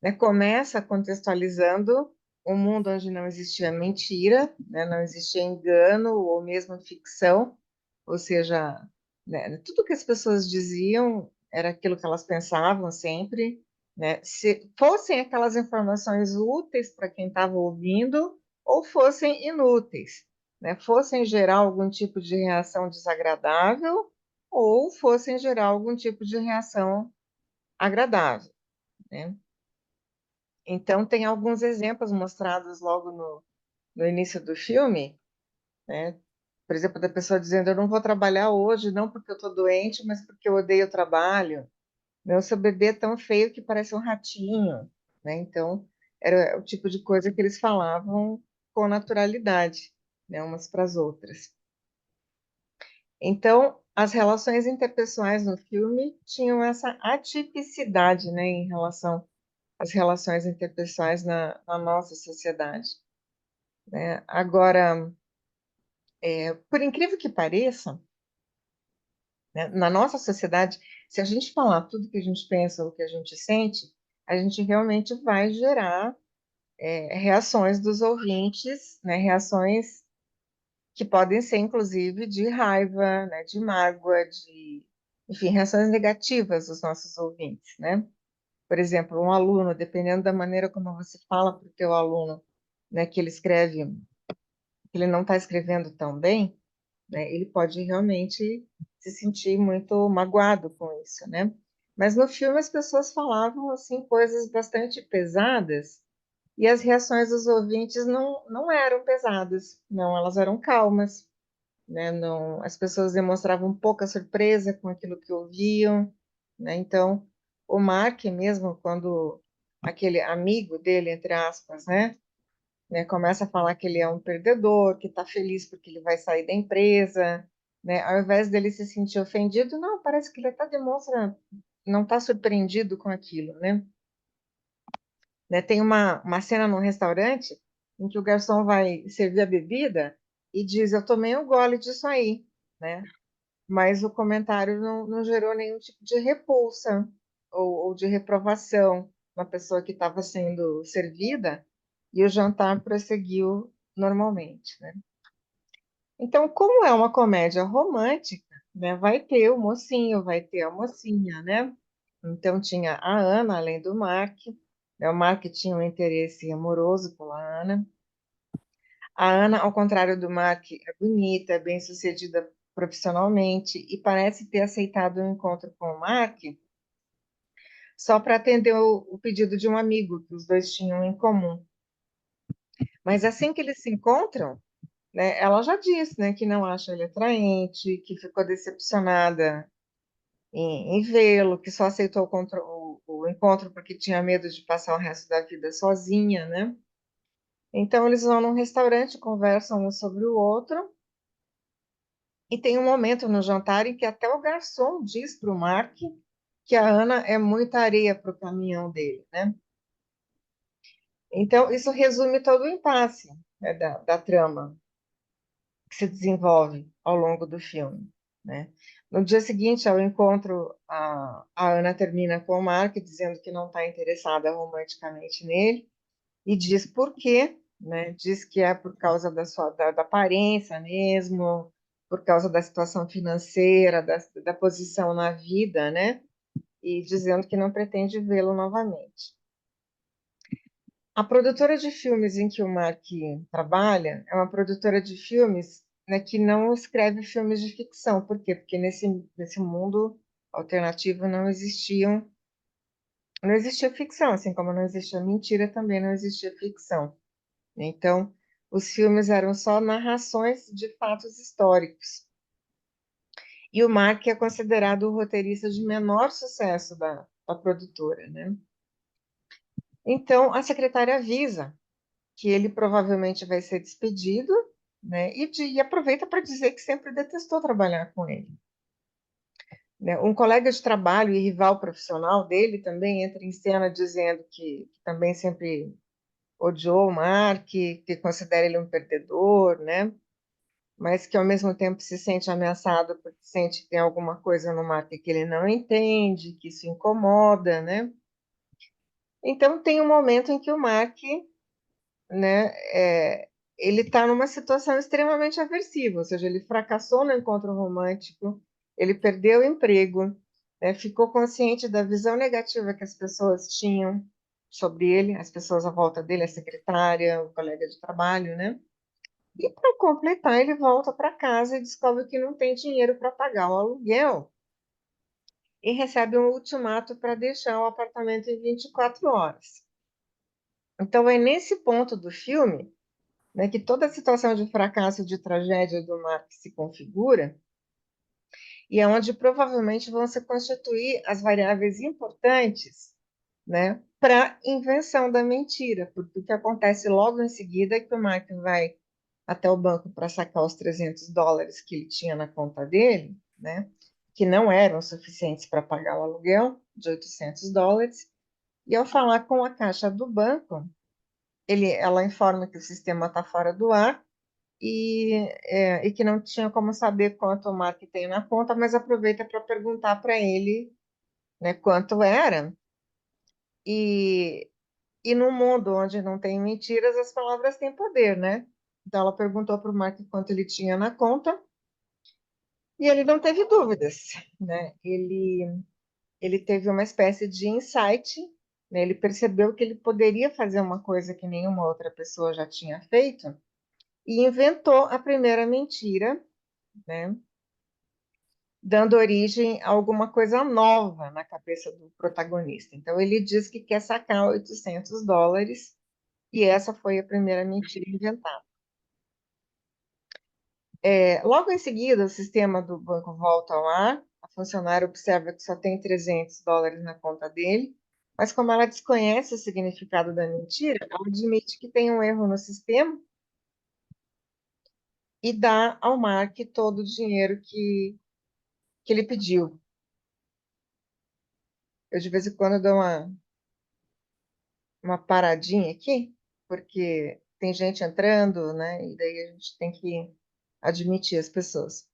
né, começa contextualizando um mundo onde não existia mentira, né, não existia engano ou mesmo ficção, ou seja, né, tudo que as pessoas diziam era aquilo que elas pensavam sempre, né, se fossem aquelas informações úteis para quem estava ouvindo ou fossem inúteis, né, fossem gerar algum tipo de reação desagradável ou fossem gerar algum tipo de reação agradável, né? Então, tem alguns exemplos mostrados logo no início do filme, né? Por exemplo, da pessoa dizendo: Eu não vou trabalhar hoje, não porque eu estou doente, mas porque eu odeio o trabalho. Meu, seu bebê é tão feio que parece um ratinho, né? Então, era o tipo de coisa que eles falavam com naturalidade. né, umas para as outras. Então, as relações interpessoais no filme tinham essa atipicidade, né, em relação às relações interpessoais na nossa sociedade, né? Agora, por incrível que pareça, né, na nossa sociedade, se a gente falar tudo que a gente pensa, o que a gente sente, a gente realmente vai gerar reações dos ouvintes, né, reações que podem ser, inclusive, de raiva, né, de mágoa, enfim, reações negativas dos nossos ouvintes, né? Por exemplo, um aluno, dependendo da maneira como você fala para o teu aluno, né, que ele escreve, que ele não está escrevendo tão bem, né, ele pode realmente se sentir muito magoado com isso, né? Mas no filme as pessoas falavam assim coisas bastante pesadas e as reações dos ouvintes não eram pesadas, não, elas eram calmas, né? Não, as pessoas demonstravam pouca surpresa com aquilo que ouviam, né? Então, o Mark mesmo, quando aquele amigo dele, entre aspas, né, começa a falar que ele é um perdedor, que está feliz porque ele vai sair da empresa, né? Ao invés dele se sentir ofendido, não, parece que ele até demonstra, não está surpreendido com aquilo, né? Tem uma cena num restaurante em que o garçom vai servir a bebida e diz, eu tomei um gole disso aí, né? Mas o comentário não gerou nenhum tipo de repulsa ou de reprovação na pessoa que estava sendo servida e o jantar prosseguiu normalmente, né? Então, como é uma comédia romântica, né, vai ter o mocinho, vai ter a mocinha, né? Então, tinha a Ana, além do Mark, né? O Mark tinha um interesse amoroso pela Ana. A Ana, ao contrário do Mark, é bonita, é bem-sucedida profissionalmente e parece ter aceitado o encontro com o Mark só para atender o pedido de um amigo que os dois tinham em comum. Mas assim que eles se encontram, né, ela já disse, né, que não acha ele atraente, que ficou decepcionada em vê-lo, que só aceitou o encontro porque tinha medo de passar o resto da vida sozinha, né? Então eles vão num restaurante, conversam um sobre o outro. E tem um momento no jantar em que até o garçom diz para o Mark que a Ana é muita areia para o caminhão dele, né? Então, isso resume todo o impasse, né, da trama que se desenvolve ao longo do filme, né? No dia seguinte ao encontro, a Ana termina com o Mark dizendo que não está interessada romanticamente nele e diz por quê, né? Diz que é por causa da aparência mesmo, por causa da situação financeira, da posição na vida, né? E dizendo que não pretende vê-lo novamente. A produtora de filmes em que o Mark trabalha é uma produtora de filmes, né, que não escreve filmes de ficção. Por quê? Porque nesse mundo alternativo não existia ficção, assim como não existia mentira, também não existia ficção. Então, os filmes eram só narrações de fatos históricos. E o Mark é considerado o roteirista de menor sucesso da produtora, né? Então, a secretária avisa que ele provavelmente vai ser despedido, né? E aproveita para dizer que sempre detestou trabalhar com ele. Né? Um colega de trabalho e rival profissional dele também entra em cena dizendo que também sempre odiou o Mark, que considera ele um perdedor, né? Mas que ao mesmo tempo se sente ameaçado porque sente que tem alguma coisa no Mark que ele não entende, que isso incomoda, né? Então tem um momento em que o Mark, né, ele está numa situação extremamente aversiva, ou seja, ele fracassou no encontro romântico, ele perdeu o emprego, né, ficou consciente da visão negativa que as pessoas tinham sobre ele, as pessoas à volta dele, a secretária, o colega de trabalho, né? E para completar, ele volta para casa e descobre que não tem dinheiro para pagar o aluguel e recebe um ultimato para deixar o apartamento em 24 horas. Então, é nesse ponto do filme, né, que toda a situação de fracasso, de tragédia do Mark se configura e é onde provavelmente vão se constituir as variáveis importantes, né, para a invenção da mentira, porque o que acontece logo em seguida é que o Mark vai até o banco para sacar os $300 que ele tinha na conta dele, né? Que não eram suficientes para pagar o aluguel de $800. E ao falar com a caixa do banco, ela informa que o sistema está fora do ar e que não tinha como saber quanto o Mark tem na conta, mas aproveita para perguntar para ele, né, quanto era. E num mundo onde não tem mentiras, as palavras têm poder, né? Então ela perguntou para o Mark quanto ele tinha na conta e ele não teve dúvidas, né? Ele teve uma espécie de insight, né? Ele percebeu que ele poderia fazer uma coisa que nenhuma outra pessoa já tinha feito e inventou a primeira mentira, né? Dando origem a alguma coisa nova na cabeça do protagonista. Então ele diz que quer sacar $800 e essa foi a primeira mentira inventada. Logo em seguida, o sistema do banco volta ao ar, a funcionária observa que só tem $300 na conta dele, mas como ela desconhece o significado da mentira, ela admite que tem um erro no sistema e dá ao Mark todo o dinheiro que ele pediu. Eu, de vez em quando, dou uma paradinha aqui, porque tem gente entrando, né? E daí a gente tem que admitir as pessoas.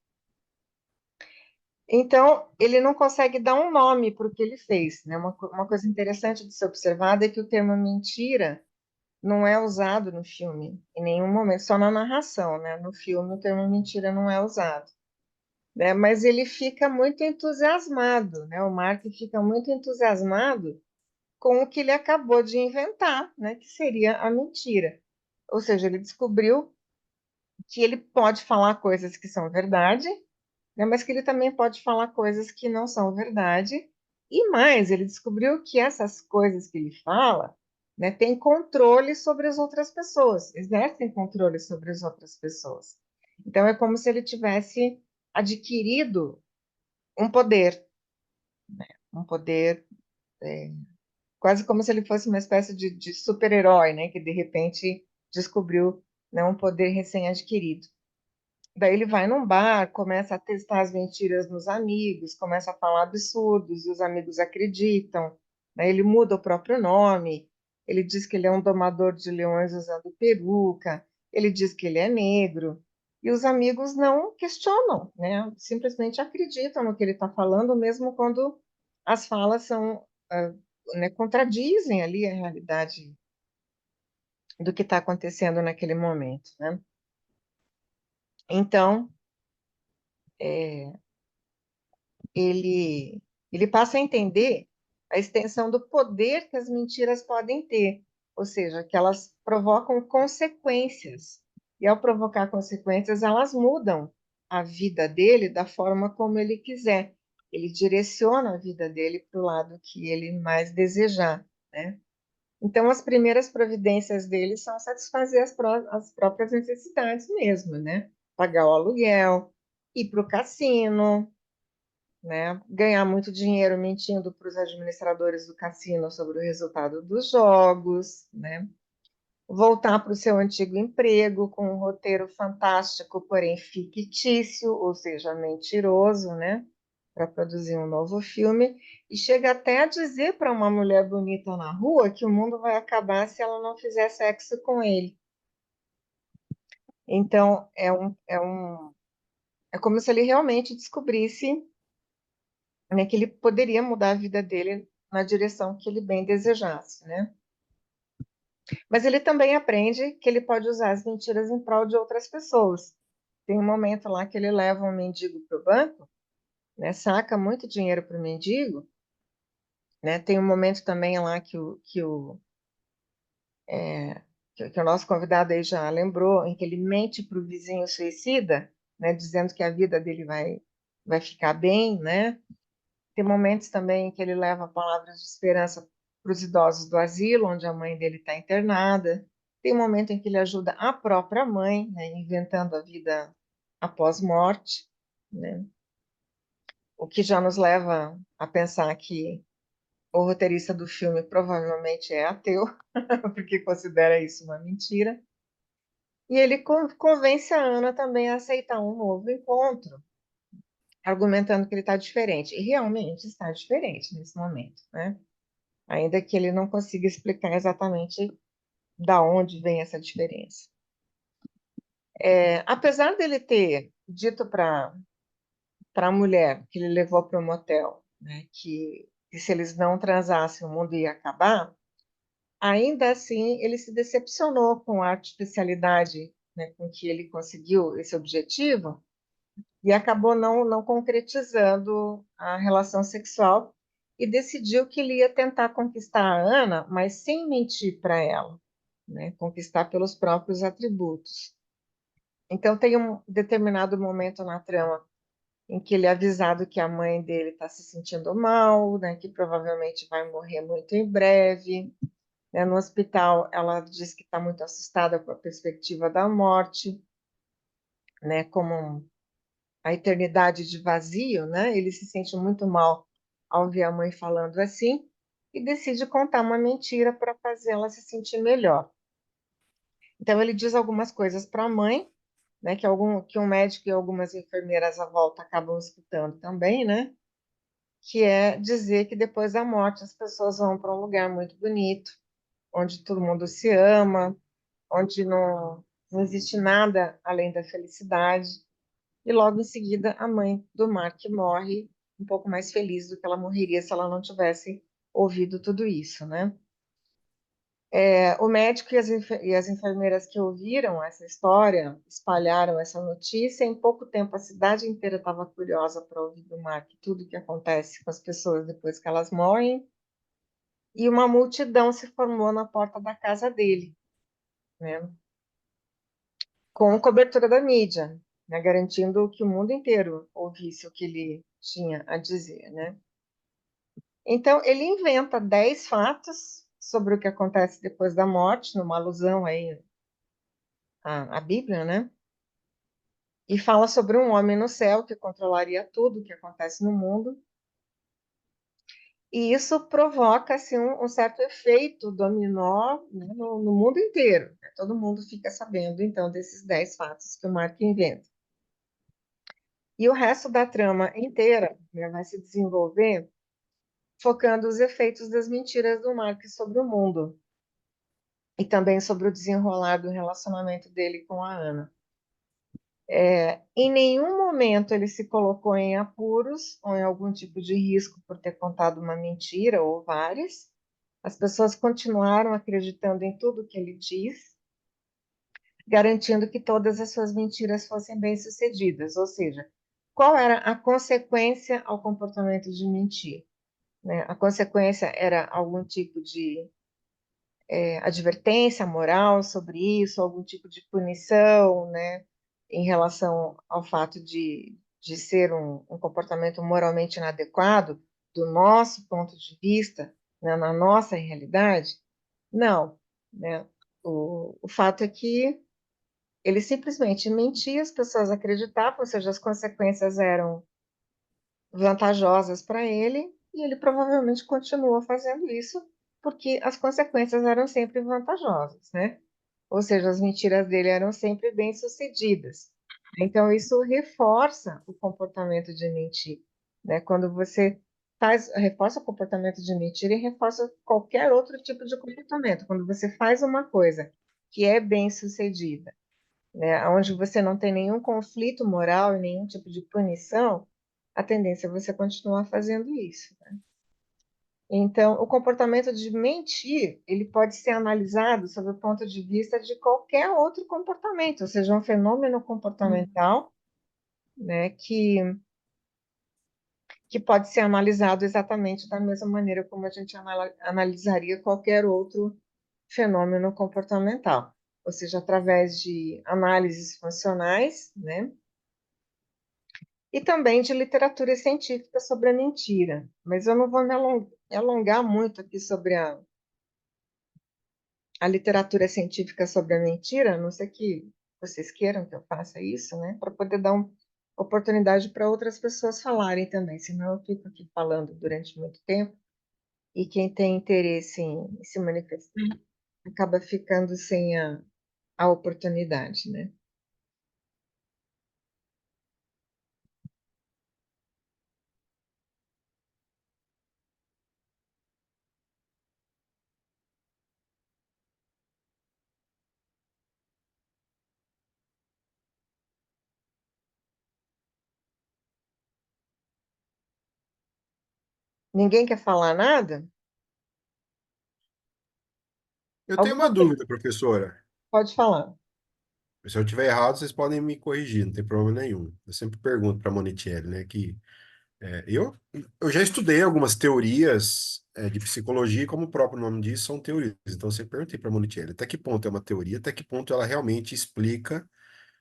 Então, ele não consegue dar um nome para o que ele fez, né? Uma coisa interessante de ser observada é que o termo mentira não é usado no filme, em nenhum momento, só na narração, né? No filme, o termo mentira não é usado, né? Mas ele fica muito entusiasmado, né? O Mark fica muito entusiasmado com o que ele acabou de inventar, né? Que seria a mentira. Ou seja, ele descobriu que ele pode falar coisas que são verdade, né, mas que ele também pode falar coisas que não são verdade. E mais, ele descobriu que essas coisas que ele fala, né, têm controle sobre as outras pessoas, exercem controle sobre as outras pessoas. Então, é como se ele tivesse adquirido um poder, um poder, quase como se ele fosse uma espécie de super-herói, né, que de repente descobriu, né, um poder recém-adquirido. Daí ele vai num bar, começa a testar as mentiras nos amigos, começa a falar absurdos e os amigos acreditam. Daí ele muda o próprio nome, ele diz que ele é um domador de leões usando peruca, ele diz que ele é negro, e os amigos não questionam, né? Simplesmente acreditam no que ele está falando, mesmo quando as falas são, né, contradizem ali a realidade do que está acontecendo naquele momento, né? Então, ele, ele passa a entender a extensão do poder que as mentiras podem ter, ou seja, que elas provocam consequências. E ao provocar consequências, elas mudam a vida dele da forma como ele quiser. Ele direciona a vida dele para o lado que ele mais desejar, né? Então, as primeiras providências dele são satisfazer as próprias necessidades mesmo, né? Pagar o aluguel, ir para o cassino, né? Ganhar muito dinheiro mentindo para os administradores do cassino sobre o resultado dos jogos, né? Voltar para o seu antigo emprego com um roteiro fantástico, porém fictício, ou seja, mentiroso, né? Para produzir um novo filme, e chega até a dizer para uma mulher bonita na rua que o mundo vai acabar se ela não fizer sexo com ele. Então, é como se ele realmente descobrisse, né, que ele poderia mudar a vida dele na direção que ele bem desejasse, né? Mas ele também aprende que ele pode usar as mentiras em prol de outras pessoas. Tem um momento lá que ele leva um mendigo para o banco, né, saca muito dinheiro para o mendigo, né? Tem um momento também lá que o nosso convidado aí já lembrou, em que ele mente para o vizinho suicida, né, dizendo que a vida dele vai ficar bem, né? Tem momentos também em que ele leva palavras de esperança para os idosos do asilo, onde a mãe dele está internada. Tem um momento em que ele ajuda a própria mãe, né, inventando a vida após morte, né? O que já nos leva a pensar que o roteirista do filme provavelmente é ateu, porque considera isso uma mentira. E ele convence a Ana também a aceitar um novo encontro, argumentando que ele está diferente. E realmente está diferente nesse momento, né? Ainda que ele não consiga explicar exatamente da onde vem essa diferença. Apesar dele ter dito para a mulher que ele levou para o motel, né, que se eles não transassem o mundo ia acabar, ainda assim ele se decepcionou com a artificialidade, né, com que ele conseguiu esse objetivo e acabou não concretizando a relação sexual e decidiu que ele ia tentar conquistar a Ana, mas sem mentir para ela, né, conquistar pelos próprios atributos. Então tem um determinado momento na trama em que ele é avisado que a mãe dele está se sentindo mal, né, que provavelmente vai morrer muito em breve. Né, no hospital, ela diz que está muito assustada com a perspectiva da morte, né, como a eternidade de vazio, né? Ele se sente muito mal ao ver a mãe falando assim e decide contar uma mentira para fazer ela se sentir melhor. Então ele diz algumas coisas para a mãe, né, que um médico e algumas enfermeiras à volta acabam escutando também, né? Que é dizer que depois da morte as pessoas vão para um lugar muito bonito, onde todo mundo se ama, onde não existe nada além da felicidade. E logo em seguida a mãe do Mark morre, um pouco mais feliz do que ela morreria se ela não tivesse ouvido tudo isso, né? O médico e as enfermeiras que ouviram essa história espalharam essa notícia. Em pouco tempo, a cidade inteira estava curiosa para ouvir do Mark tudo o que acontece com as pessoas depois que elas morrem. E uma multidão se formou na porta da casa dele, né? Com cobertura da mídia, né? Garantindo que o mundo inteiro ouvisse o que ele tinha a dizer, né? Então, ele inventa 10 fatos sobre o que acontece depois da morte, numa alusão aí à Bíblia, né? E fala sobre um homem no céu que controlaria tudo o que acontece no mundo. E isso provoca assim, um certo efeito dominó, né, no mundo inteiro. Né? Todo mundo fica sabendo, então, desses 10 fatos que o Mark inventa. E o resto da trama inteira, né, vai se desenvolver focando os efeitos das mentiras do Mark sobre o mundo. E também sobre o desenrolar do relacionamento dele com a Ana. Em nenhum momento ele se colocou em apuros ou em algum tipo de risco por ter contado uma mentira ou várias. As pessoas continuaram acreditando em tudo que ele diz, garantindo que todas as suas mentiras fossem bem-sucedidas. Ou seja, qual era a consequência ao comportamento de mentir? Né? A consequência era algum tipo de advertência moral sobre isso, algum tipo de punição, né, em relação ao fato de ser um comportamento moralmente inadequado do nosso ponto de vista, né, na nossa realidade? Não, né? O fato é que ele simplesmente mentia, as pessoas acreditavam, ou seja, as consequências eram vantajosas para ele, e ele provavelmente continuou fazendo isso porque as consequências eram sempre vantajosas, né? Ou seja, as mentiras dele eram sempre bem-sucedidas. Então, isso reforça o comportamento de mentir, né? Quando você reforça o comportamento de mentir e reforça qualquer outro tipo de comportamento. Quando você faz uma coisa que é bem-sucedida, né? Onde você não tem nenhum conflito moral e nenhum tipo de punição, a tendência é você continuar fazendo isso, né? Então, o comportamento de mentir, ele pode ser analisado sob o ponto de vista de qualquer outro comportamento, ou seja, um fenômeno comportamental, né, que pode ser analisado exatamente da mesma maneira como a gente analisaria qualquer outro fenômeno comportamental, ou seja, através de análises funcionais, né, e também de literatura científica sobre a mentira. Mas eu não vou me alongar muito aqui sobre a literatura científica sobre a mentira, a não ser que vocês queiram que eu faça isso, né? Para poder dar uma oportunidade para outras pessoas falarem também, senão eu fico aqui falando durante muito tempo e quem tem interesse em se manifestar acaba ficando sem a oportunidade, né? Ninguém quer falar nada? Eu tenho uma Alguma coisa dúvida, professora. pode falar. Se eu tiver errado, vocês podem me corrigir, não tem problema nenhum. Eu sempre pergunto para a Monitiele, né, que eu já estudei algumas teorias de psicologia, e como o próprio nome diz, são teorias. Então, eu sempre perguntei para a Monitiele, até que ponto é uma teoria, até que ponto ela realmente explica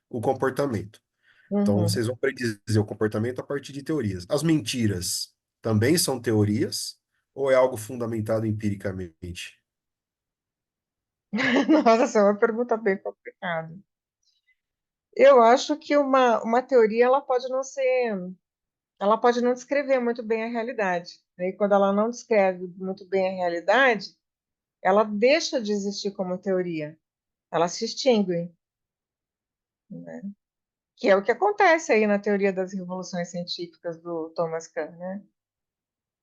o comportamento. Então, Uhum. vocês vão predizer o comportamento a partir de teorias. As mentiras também são teorias ou é algo fundamentado empiricamente? Nossa, essa é uma pergunta bem complicada. Eu acho que uma teoria ela pode não descrever muito bem a realidade, né? E quando ela não descreve muito bem a realidade, ela deixa de existir como teoria, ela se extingue, né? Que é o que acontece aí na teoria das revoluções científicas do Thomas Kuhn, né?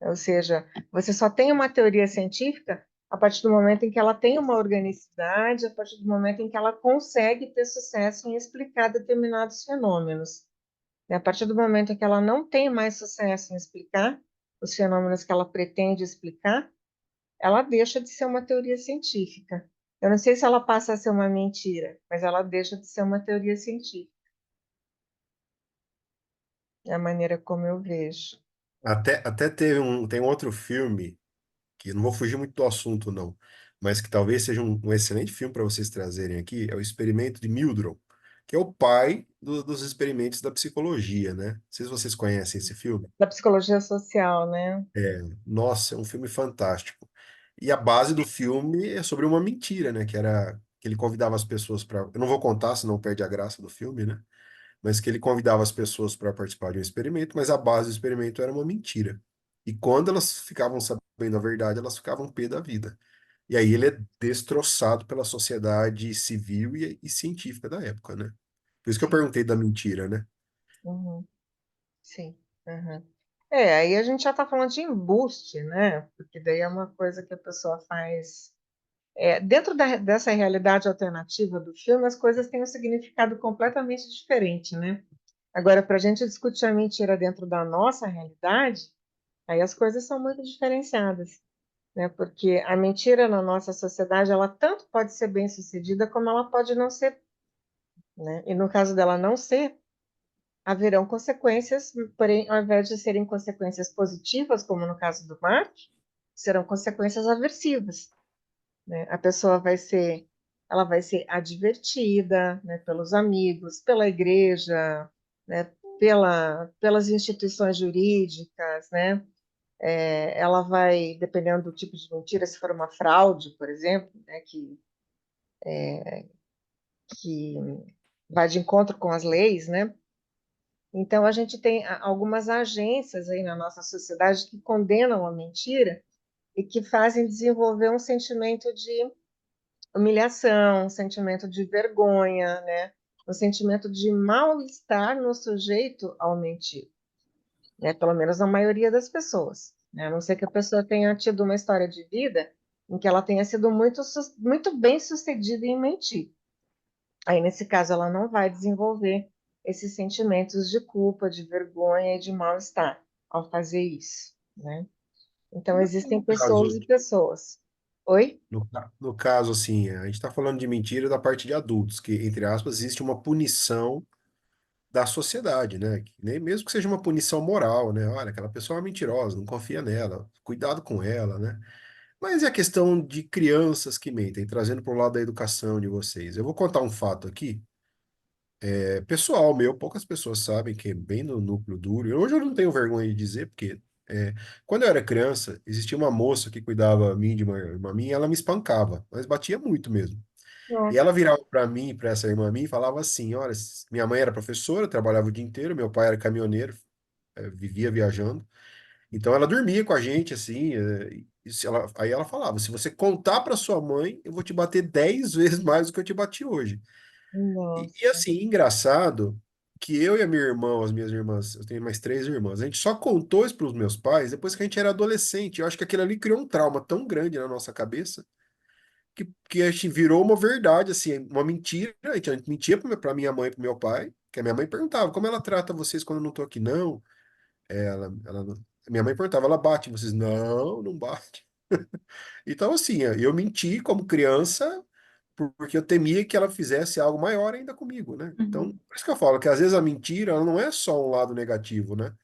Ou seja, você só tem uma teoria científica a partir do momento em que ela tem uma organicidade, a partir do momento em que ela consegue ter sucesso em explicar determinados fenômenos. E a partir do momento em que ela não tem mais sucesso em explicar os fenômenos que ela pretende explicar, ela deixa de ser uma teoria científica. Eu não sei se ela passa a ser uma mentira, mas ela deixa de ser uma teoria científica. É a maneira como eu vejo. Até tem um outro filme, que eu não vou fugir muito do assunto, não, mas que talvez seja um excelente filme para vocês trazerem aqui, é o Experimento de Milgram, que é o pai dos experimentos da psicologia, né? Não sei se vocês conhecem esse filme. Da psicologia social, né? Nossa, é um filme fantástico. E a base do filme é sobre uma mentira, né? Que era que ele convidava as pessoas para. Eu não vou contar, senão perde a graça do filme, né? Mas que ele convidava as pessoas para participar de um experimento, mas a base do experimento era uma mentira. E quando elas ficavam sabendo a verdade, elas ficavam pé da vida. E aí ele é destroçado pela sociedade civil e científica da época, né? Por isso que eu Sim. perguntei da mentira, né? Uhum. Sim. Uhum. É, aí a gente já está falando de embuste, né? Porque daí é uma coisa que a pessoa faz. Dentro dessa realidade alternativa do filme, as coisas têm um significado completamente diferente, né? Agora, para a gente discutir a mentira dentro da nossa realidade, aí as coisas são muito diferenciadas, né? Porque a mentira na nossa sociedade, ela tanto pode ser bem-sucedida como ela pode não ser, né? E no caso dela não ser, haverão consequências, porém, ao invés de serem consequências positivas, como no caso do Mark, serão consequências aversivas, né? A pessoa ela vai ser advertida, né, pelos amigos, pela igreja, né, pelas instituições jurídicas, né? Ela vai, dependendo do tipo de mentira, se for uma fraude, por exemplo, né, que vai de encontro com as leis, né? Então, a gente tem algumas agências aí na nossa sociedade que condenam a mentira e que fazem desenvolver um sentimento de humilhação, um sentimento de vergonha, né? Um sentimento de mal-estar no sujeito ao mentir, né? Pelo menos na maioria das pessoas, né? A não ser que a pessoa tenha tido uma história de vida em que ela tenha sido muito bem sucedida em mentir. Aí, nesse caso, ela não vai desenvolver esses sentimentos de culpa, de vergonha e de mal-estar ao fazer isso, né? Então, existem No pessoas caso, e pessoas. Oi? no caso, assim, a gente está falando de mentira da parte de adultos, que, entre aspas, existe uma punição da sociedade, né? Que nem mesmo que seja uma punição moral, né? Olha, aquela pessoa é uma mentirosa, não confia nela, cuidado com ela, né? Mas é a questão de crianças que mentem, trazendo para o lado da educação de vocês. Eu vou contar um fato aqui, pessoal meu, poucas pessoas sabem que é bem no núcleo duro. E hoje eu não tenho vergonha de dizer, porque quando eu era criança, existia uma moça que cuidava a mim de uma irmã minha, e ela me espancava, mas batia muito mesmo. E Nossa. ela virava para mim, para essa irmã minha, e falava assim: olha, minha mãe era professora, trabalhava o dia inteiro, meu pai era caminhoneiro, vivia viajando. Então ela dormia com a gente, assim, Aí ela falava, se você contar para sua mãe, eu vou te bater 10 vezes mais do que eu te bati hoje. E Nossa. assim, engraçado que eu e a minha irmã, as minhas irmãs, eu tenho mais 3 irmãs, a gente só contou isso para os meus pais depois que a gente era adolescente. Eu acho que aquilo ali criou um trauma tão grande na nossa cabeça que a gente virou uma verdade, assim, uma mentira. A gente mentia para minha mãe e para meu pai, que a minha mãe perguntava, como ela trata vocês quando eu não tô aqui? Não, minha mãe perguntava, ela bate em vocês? Não, não bate. Então, assim, eu menti como criança porque eu temia que ela fizesse algo maior ainda comigo, né? Então, Uhum. por isso que eu falo que às vezes a mentira ela não é só um lado negativo, né?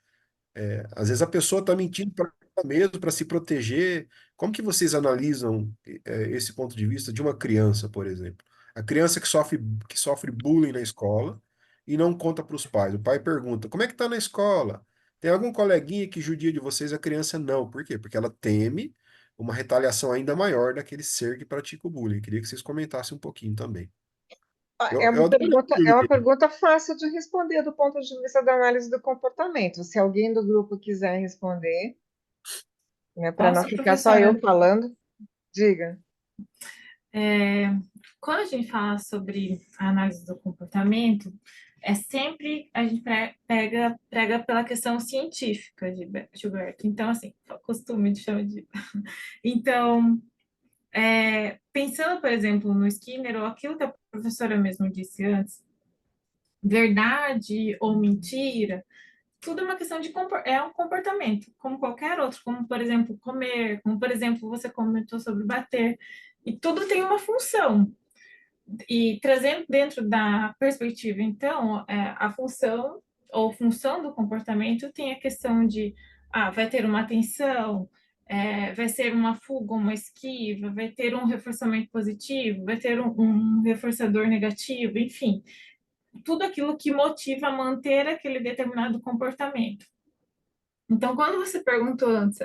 Às vezes a pessoa está mentindo para ela mesma, para se proteger. Como que vocês analisam esse ponto de vista de uma criança, por exemplo? A criança que sofre bullying na escola e não conta para os pais. O pai pergunta: como é que está na escola? Tem algum coleguinha que judia de vocês? A criança não. Por quê? Porque ela teme uma retaliação ainda maior daquele ser que pratica o bullying. Queria que vocês comentassem um pouquinho também. Eu adoro É filme. uma pergunta fácil de responder do ponto de vista da análise do comportamento. Se alguém do grupo quiser responder, né, para não Posso, ficar só professora? eu falando, diga. É, quando a gente fala sobre a análise do comportamento, é sempre a gente prega pela questão científica, Gilberto. Então, assim, costume de chamar de. Então, pensando, por exemplo, no Skinner, ou aquilo que a professora mesmo disse antes, verdade ou mentira, tudo é uma questão de um comportamento, como qualquer outro, como, por exemplo, comer, como, por exemplo, você comentou sobre bater, e tudo tem uma função. E trazendo dentro da perspectiva, então, a função ou função do comportamento tem a questão de, vai ter uma atenção, vai ser uma fuga, uma esquiva, vai ter um reforçamento positivo, vai ter um reforçador negativo, enfim, tudo aquilo que motiva a manter aquele determinado comportamento. Então, quando você perguntou antes,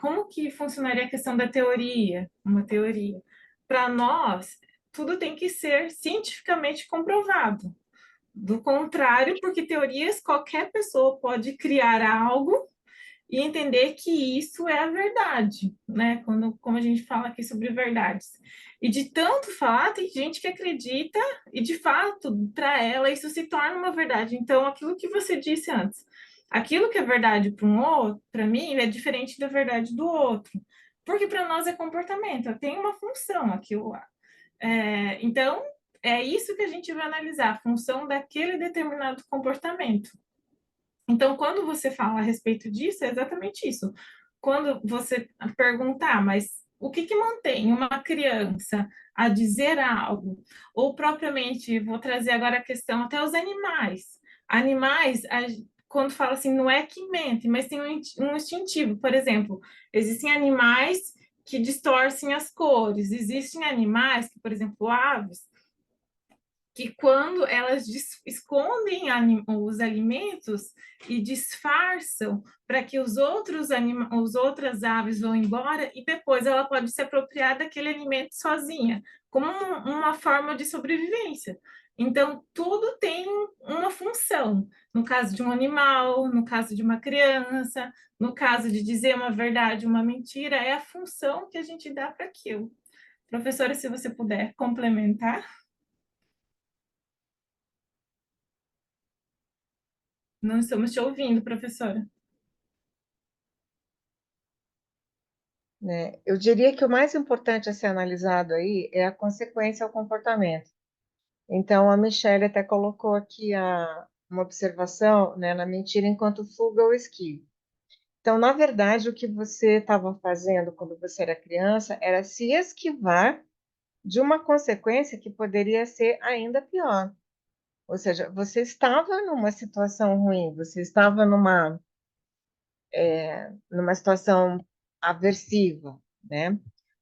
como que funcionaria a questão da teoria? Uma teoria. Para nós, tudo tem que ser cientificamente comprovado. Do contrário, porque teorias qualquer pessoa pode criar algo e entender que isso é a verdade, né? Como a gente fala aqui sobre verdades. E de tanto falar, tem gente que acredita e de fato, para ela isso se torna uma verdade. Então, aquilo que você disse antes, aquilo que é verdade para um outro, para mim, é diferente da verdade do outro. Porque para nós é comportamento, tem uma função aquilo lá. Então, é isso que a gente vai analisar, a função daquele determinado comportamento. Então, quando você fala a respeito disso, é exatamente isso. Quando você perguntar, mas o que mantém uma criança a dizer algo? Ou propriamente, vou trazer agora a questão até os animais. Animais, quando fala assim, não é que mente, mas tem um instintivo. Por exemplo, existem animais que distorcem as cores. Existem animais que, por exemplo, aves, que quando elas escondem os alimentos e disfarçam para que os outras aves vão embora e depois ela pode se apropriar daquele alimento sozinha, como uma forma de sobrevivência. Então, tudo tem uma função. No caso de um animal, no caso de uma criança, no caso de dizer uma verdade, uma mentira, é a função que a gente dá para aquilo. Professora, se você puder complementar. Não estamos te ouvindo, professora. Né? Eu diria que o mais importante a ser analisado aí é a consequência ao comportamento. Então, a Michelle até colocou aqui uma observação, né, na mentira enquanto fuga ou esquiva. Então, na verdade, o que você estava fazendo quando você era criança era se esquivar de uma consequência que poderia ser ainda pior. Ou seja, você estava numa situação ruim, você estava numa situação aversiva, né?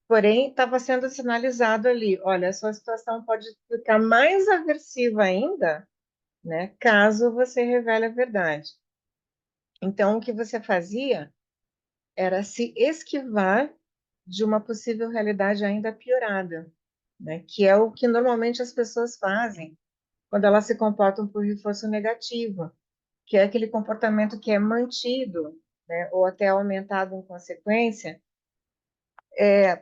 Porém, estava sendo sinalizado ali, olha, a sua situação pode ficar mais aversiva ainda, né, caso você revele a verdade. Então, o que você fazia era se esquivar de uma possível realidade ainda piorada, né, que é o que normalmente as pessoas fazem quando elas se comportam por reforço negativo, que é aquele comportamento que é mantido, né, ou até aumentado em consequência,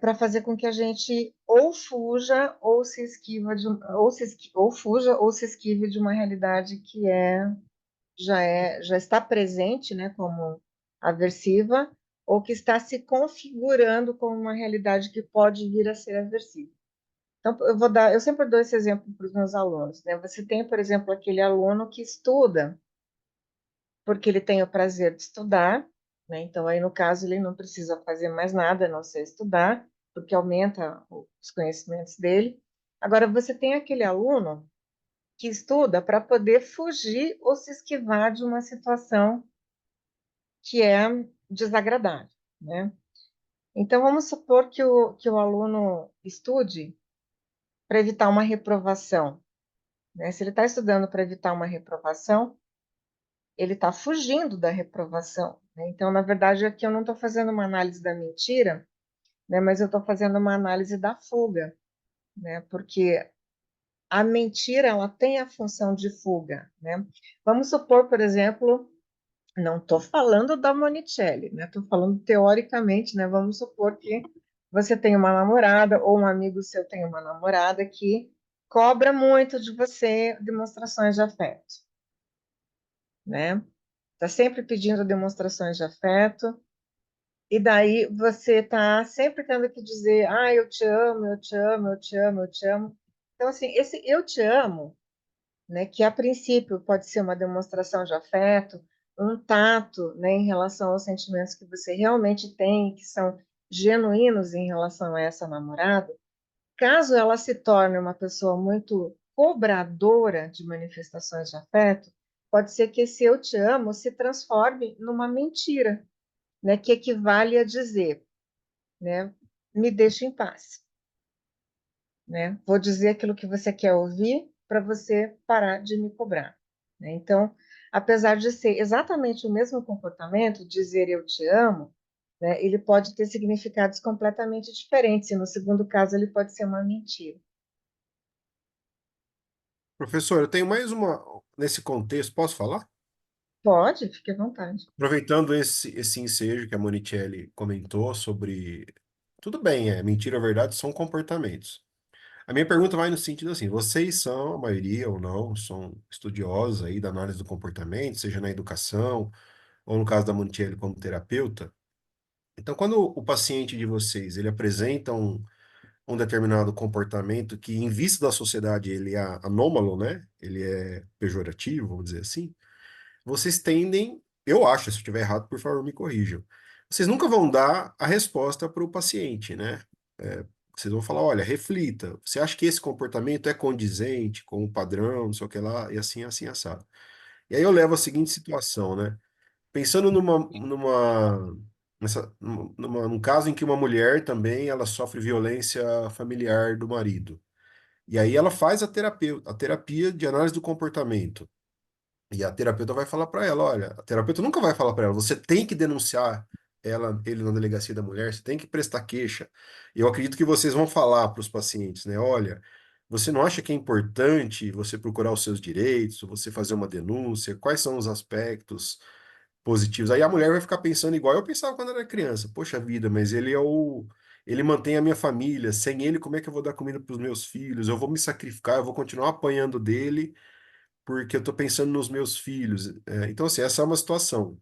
para fazer com que a gente ou fuja ou se esquiva ou fuja ou se esquive de uma realidade que já está presente, né, como aversiva, ou que está se configurando como uma realidade que pode vir a ser aversiva. Então, eu sempre dou esse exemplo para os meus alunos, né? Você tem, por exemplo, aquele aluno que estuda porque ele tem o prazer de estudar, né? Então, aí no caso, ele não precisa fazer mais nada a não ser estudar, porque aumenta os conhecimentos dele. Agora, você tem aquele aluno que estuda para poder fugir ou se esquivar de uma situação que é desagradável, né? Então, vamos supor que o aluno estude para evitar uma reprovação, né? Se ele está estudando para evitar uma reprovação, ele está fugindo da reprovação, né? Então, na verdade, aqui eu não estou fazendo uma análise da mentira, né? Mas eu estou fazendo uma análise da fuga, né? Porque a mentira, ela tem a função de fuga, né? Vamos supor, por exemplo, não estou falando da Monicelli, né? Estou falando teoricamente, né? Vamos supor que você tem uma namorada ou um amigo seu tem uma namorada que cobra muito de você demonstrações de afeto, né? Está sempre pedindo demonstrações de afeto, e daí você está sempre tendo que dizer, ah, eu te amo, eu te amo, eu te amo, eu te amo. Então, assim, esse eu te amo, né, que a princípio pode ser uma demonstração de afeto, um tato, né, em relação aos sentimentos que você realmente tem, que são genuínos em relação a essa namorada, caso ela se torne uma pessoa muito cobradora de manifestações de afeto, pode ser que esse eu te amo se transforme numa mentira, né, que equivale a dizer, né, me deixe em paz, né? Vou dizer aquilo que você quer ouvir para você parar de me cobrar, né? Então, apesar de ser exatamente o mesmo comportamento, dizer eu te amo, né, ele pode ter significados completamente diferentes, e no segundo caso ele pode ser uma mentira. Professor, eu tenho mais uma nesse contexto, posso falar? Pode, fique à vontade. Aproveitando esse ensejo que a Monicelli comentou sobre. Tudo bem, mentira ou verdade são comportamentos. A minha pergunta vai no sentido assim: vocês são, a maioria ou não, são estudiosos aí da análise do comportamento, seja na educação, ou no caso da Monticelli como terapeuta. Então, quando o paciente de vocês, ele apresenta um determinado comportamento que, em vista da sociedade, ele é anômalo, né? Ele é pejorativo, vamos dizer assim, vocês tendem, eu acho, se eu estiver errado, por favor, me corrijam. Vocês nunca vão dar a resposta para o paciente, né? É, vocês vão falar, olha, reflita. Você acha que esse comportamento é condizente com o padrão, não sei o que lá, e assim, assim, assado. E aí eu levo a seguinte situação, né? Pensando num caso em que uma mulher também ela sofre violência familiar do marido. E aí ela faz a terapia de análise do comportamento. E a terapeuta vai falar para ela, olha, a terapeuta nunca vai falar para ela, você tem que denunciar ele na delegacia da mulher, você tem que prestar queixa. E eu acredito que vocês vão falar para os pacientes, né? Olha, você não acha que é importante você procurar os seus direitos, você fazer uma denúncia? Quais são os aspectos positivos? Aí a mulher vai ficar pensando igual eu pensava quando era criança. Poxa vida, mas ele mantém a minha família. Sem ele, como é que eu vou dar comida para os meus filhos? Eu vou me sacrificar, eu vou continuar apanhando dele porque eu estou pensando nos meus filhos. Então, assim, essa é uma situação.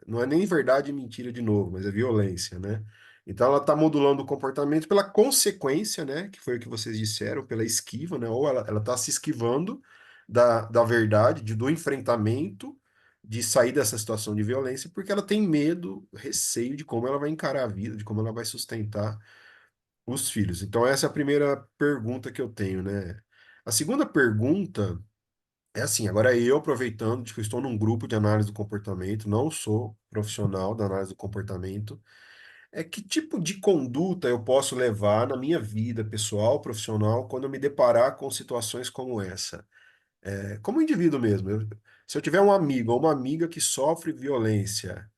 Não é nem verdade e mentira de novo, mas é violência, né? Então, ela está modulando o comportamento pela consequência, né? Que foi o que vocês disseram, pela esquiva, né? Ou ela está se esquivando da verdade, do enfrentamento, de sair dessa situação de violência, porque ela tem medo, receio de como ela vai encarar a vida, de como ela vai sustentar os filhos. Então, essa é a primeira pergunta que eu tenho, né? A segunda pergunta. É assim, agora eu aproveitando de que eu estou num grupo de análise do comportamento, não sou profissional da análise do comportamento, que tipo de conduta eu posso levar na minha vida pessoal, profissional, quando eu me deparar com situações como essa? Como indivíduo mesmo, se eu tiver um amigo ou uma amiga que sofre violência,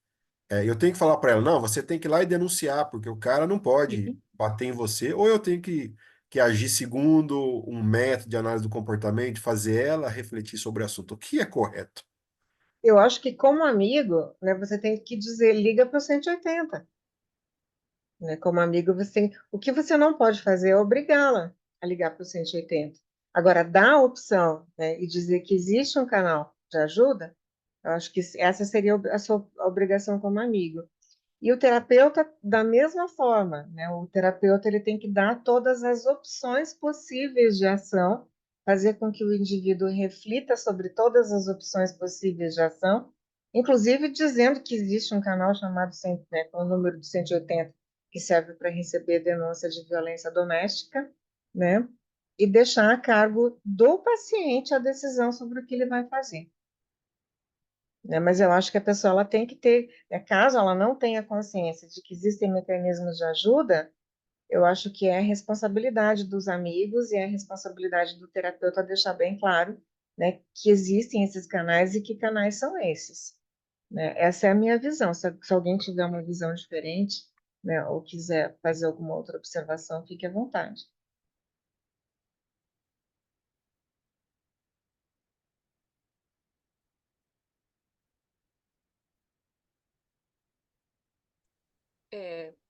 eu tenho que falar para ela, não, você tem que ir lá e denunciar, porque o cara não pode bater em você, ou eu tenho que agir segundo um método de análise do comportamento, fazer ela refletir sobre o assunto. O que é correto? Eu acho que como amigo, né, você tem que dizer, liga para o 180. né? Como amigo, o que você não pode fazer é obrigá-la a ligar para o 180. Agora, dar a opção, né, e dizer que existe um canal de ajuda, eu acho que essa seria a sua obrigação como amigo. E o terapeuta, da mesma forma, né? O terapeuta ele tem que dar todas as opções possíveis de ação, fazer com que o indivíduo reflita sobre todas as opções possíveis de ação, inclusive dizendo que existe um canal chamado, né, com o número de 180, que serve para receber denúncia de violência doméstica, né? E deixar a cargo do paciente a decisão sobre o que ele vai fazer, né? Mas eu acho que a pessoa ela tem que ter, né, caso ela não tenha consciência de que existem mecanismos de ajuda, eu acho que é responsabilidade dos amigos e é responsabilidade do terapeuta deixar bem claro, né, que existem esses canais e que canais são esses, né? Essa é a minha visão. Se alguém tiver uma visão diferente, né, ou quiser fazer alguma outra observação, fique à vontade.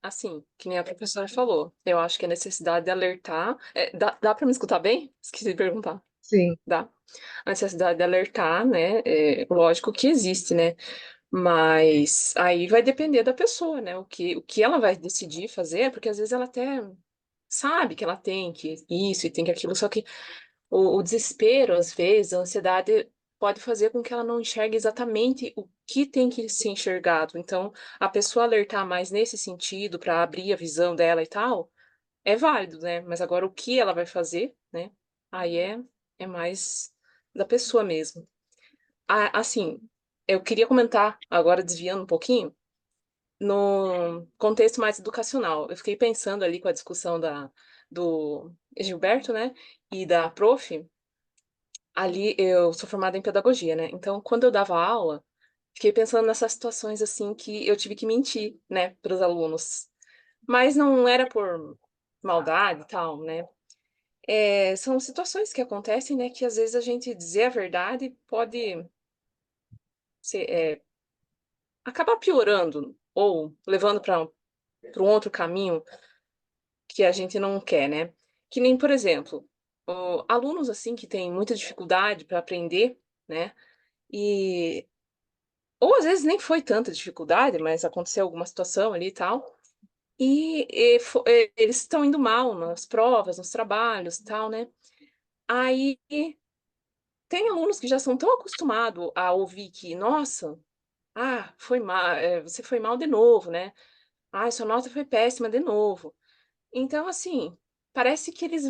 Assim, que nem a professora falou, eu acho que a necessidade de alertar. Dá para me escutar bem? Esqueci de perguntar. Sim, Dá. A necessidade de alertar, né? Lógico que existe, né? Mas aí vai depender da pessoa, né? O que ela vai decidir fazer, porque às vezes ela até sabe que ela tem que isso e tem que aquilo, só que o desespero, às vezes, a ansiedade pode fazer com que ela não enxergue exatamente o que tem que ser enxergado. Então, a pessoa alertar mais nesse sentido, para abrir a visão dela e tal, é válido, né? Mas agora o que ela vai fazer, né? Aí é mais da pessoa mesmo. Assim, eu queria comentar, agora desviando um pouquinho, no contexto mais educacional. Eu fiquei pensando ali com a discussão do Gilberto, né? E da prof. Ali eu sou formada em pedagogia, né? Então, quando eu dava aula, fiquei pensando nessas situações assim que eu tive que mentir, né, para os alunos. Mas não era por maldade e tal, né? São situações que acontecem, né, que às vezes a gente dizer a verdade pode acabar piorando ou levando para um outro caminho que a gente não quer, né? Que nem, por exemplo, alunos assim que têm muita dificuldade para aprender, né? E ou às vezes nem foi tanta dificuldade, mas aconteceu alguma situação ali e tal. Eles estão indo mal nas provas, nos trabalhos e tal, né? Aí tem alunos que já são tão acostumados a ouvir que, nossa, foi mal, você foi mal de novo, né? Sua nota foi péssima de novo. Então, assim, parece que eles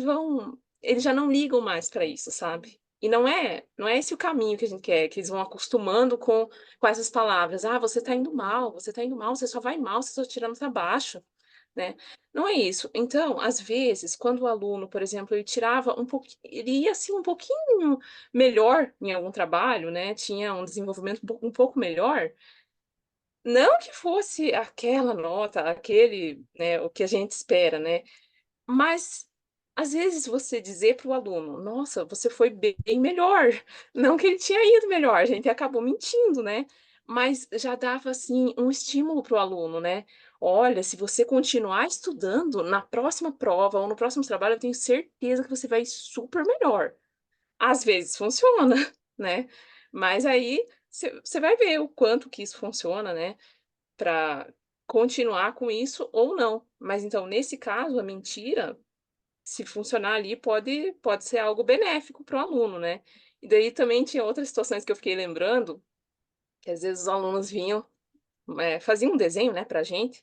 já não ligam mais para isso, sabe? E não é esse o caminho que a gente quer, que eles vão acostumando com essas palavras. Você tá indo mal, você só vai mal, você só tirando para baixo, né? Não é isso. Então, às vezes, quando o aluno, por exemplo, ele tirava um pouquinho, ele ia assim um pouquinho melhor em algum trabalho, né? Tinha um desenvolvimento um pouco melhor, não que fosse aquela nota, aquele, né, o que a gente espera, né? Mas, às vezes, você dizer para o aluno: "Nossa, você foi bem melhor", não que ele tinha ido melhor, a gente acabou mentindo, né, mas já dava, assim, um estímulo para o aluno, né: "Olha, se você continuar estudando, na próxima prova ou no próximo trabalho, eu tenho certeza que você vai super melhor". Às vezes funciona, né, mas aí você vai ver o quanto que isso funciona, né, para continuar com isso ou não. Mas então, nesse caso, a mentira, se funcionar ali, pode ser algo benéfico para o aluno, né. E daí também tinha outras situações que eu fiquei lembrando, que às vezes os alunos vinham, faziam um desenho, né, pra gente,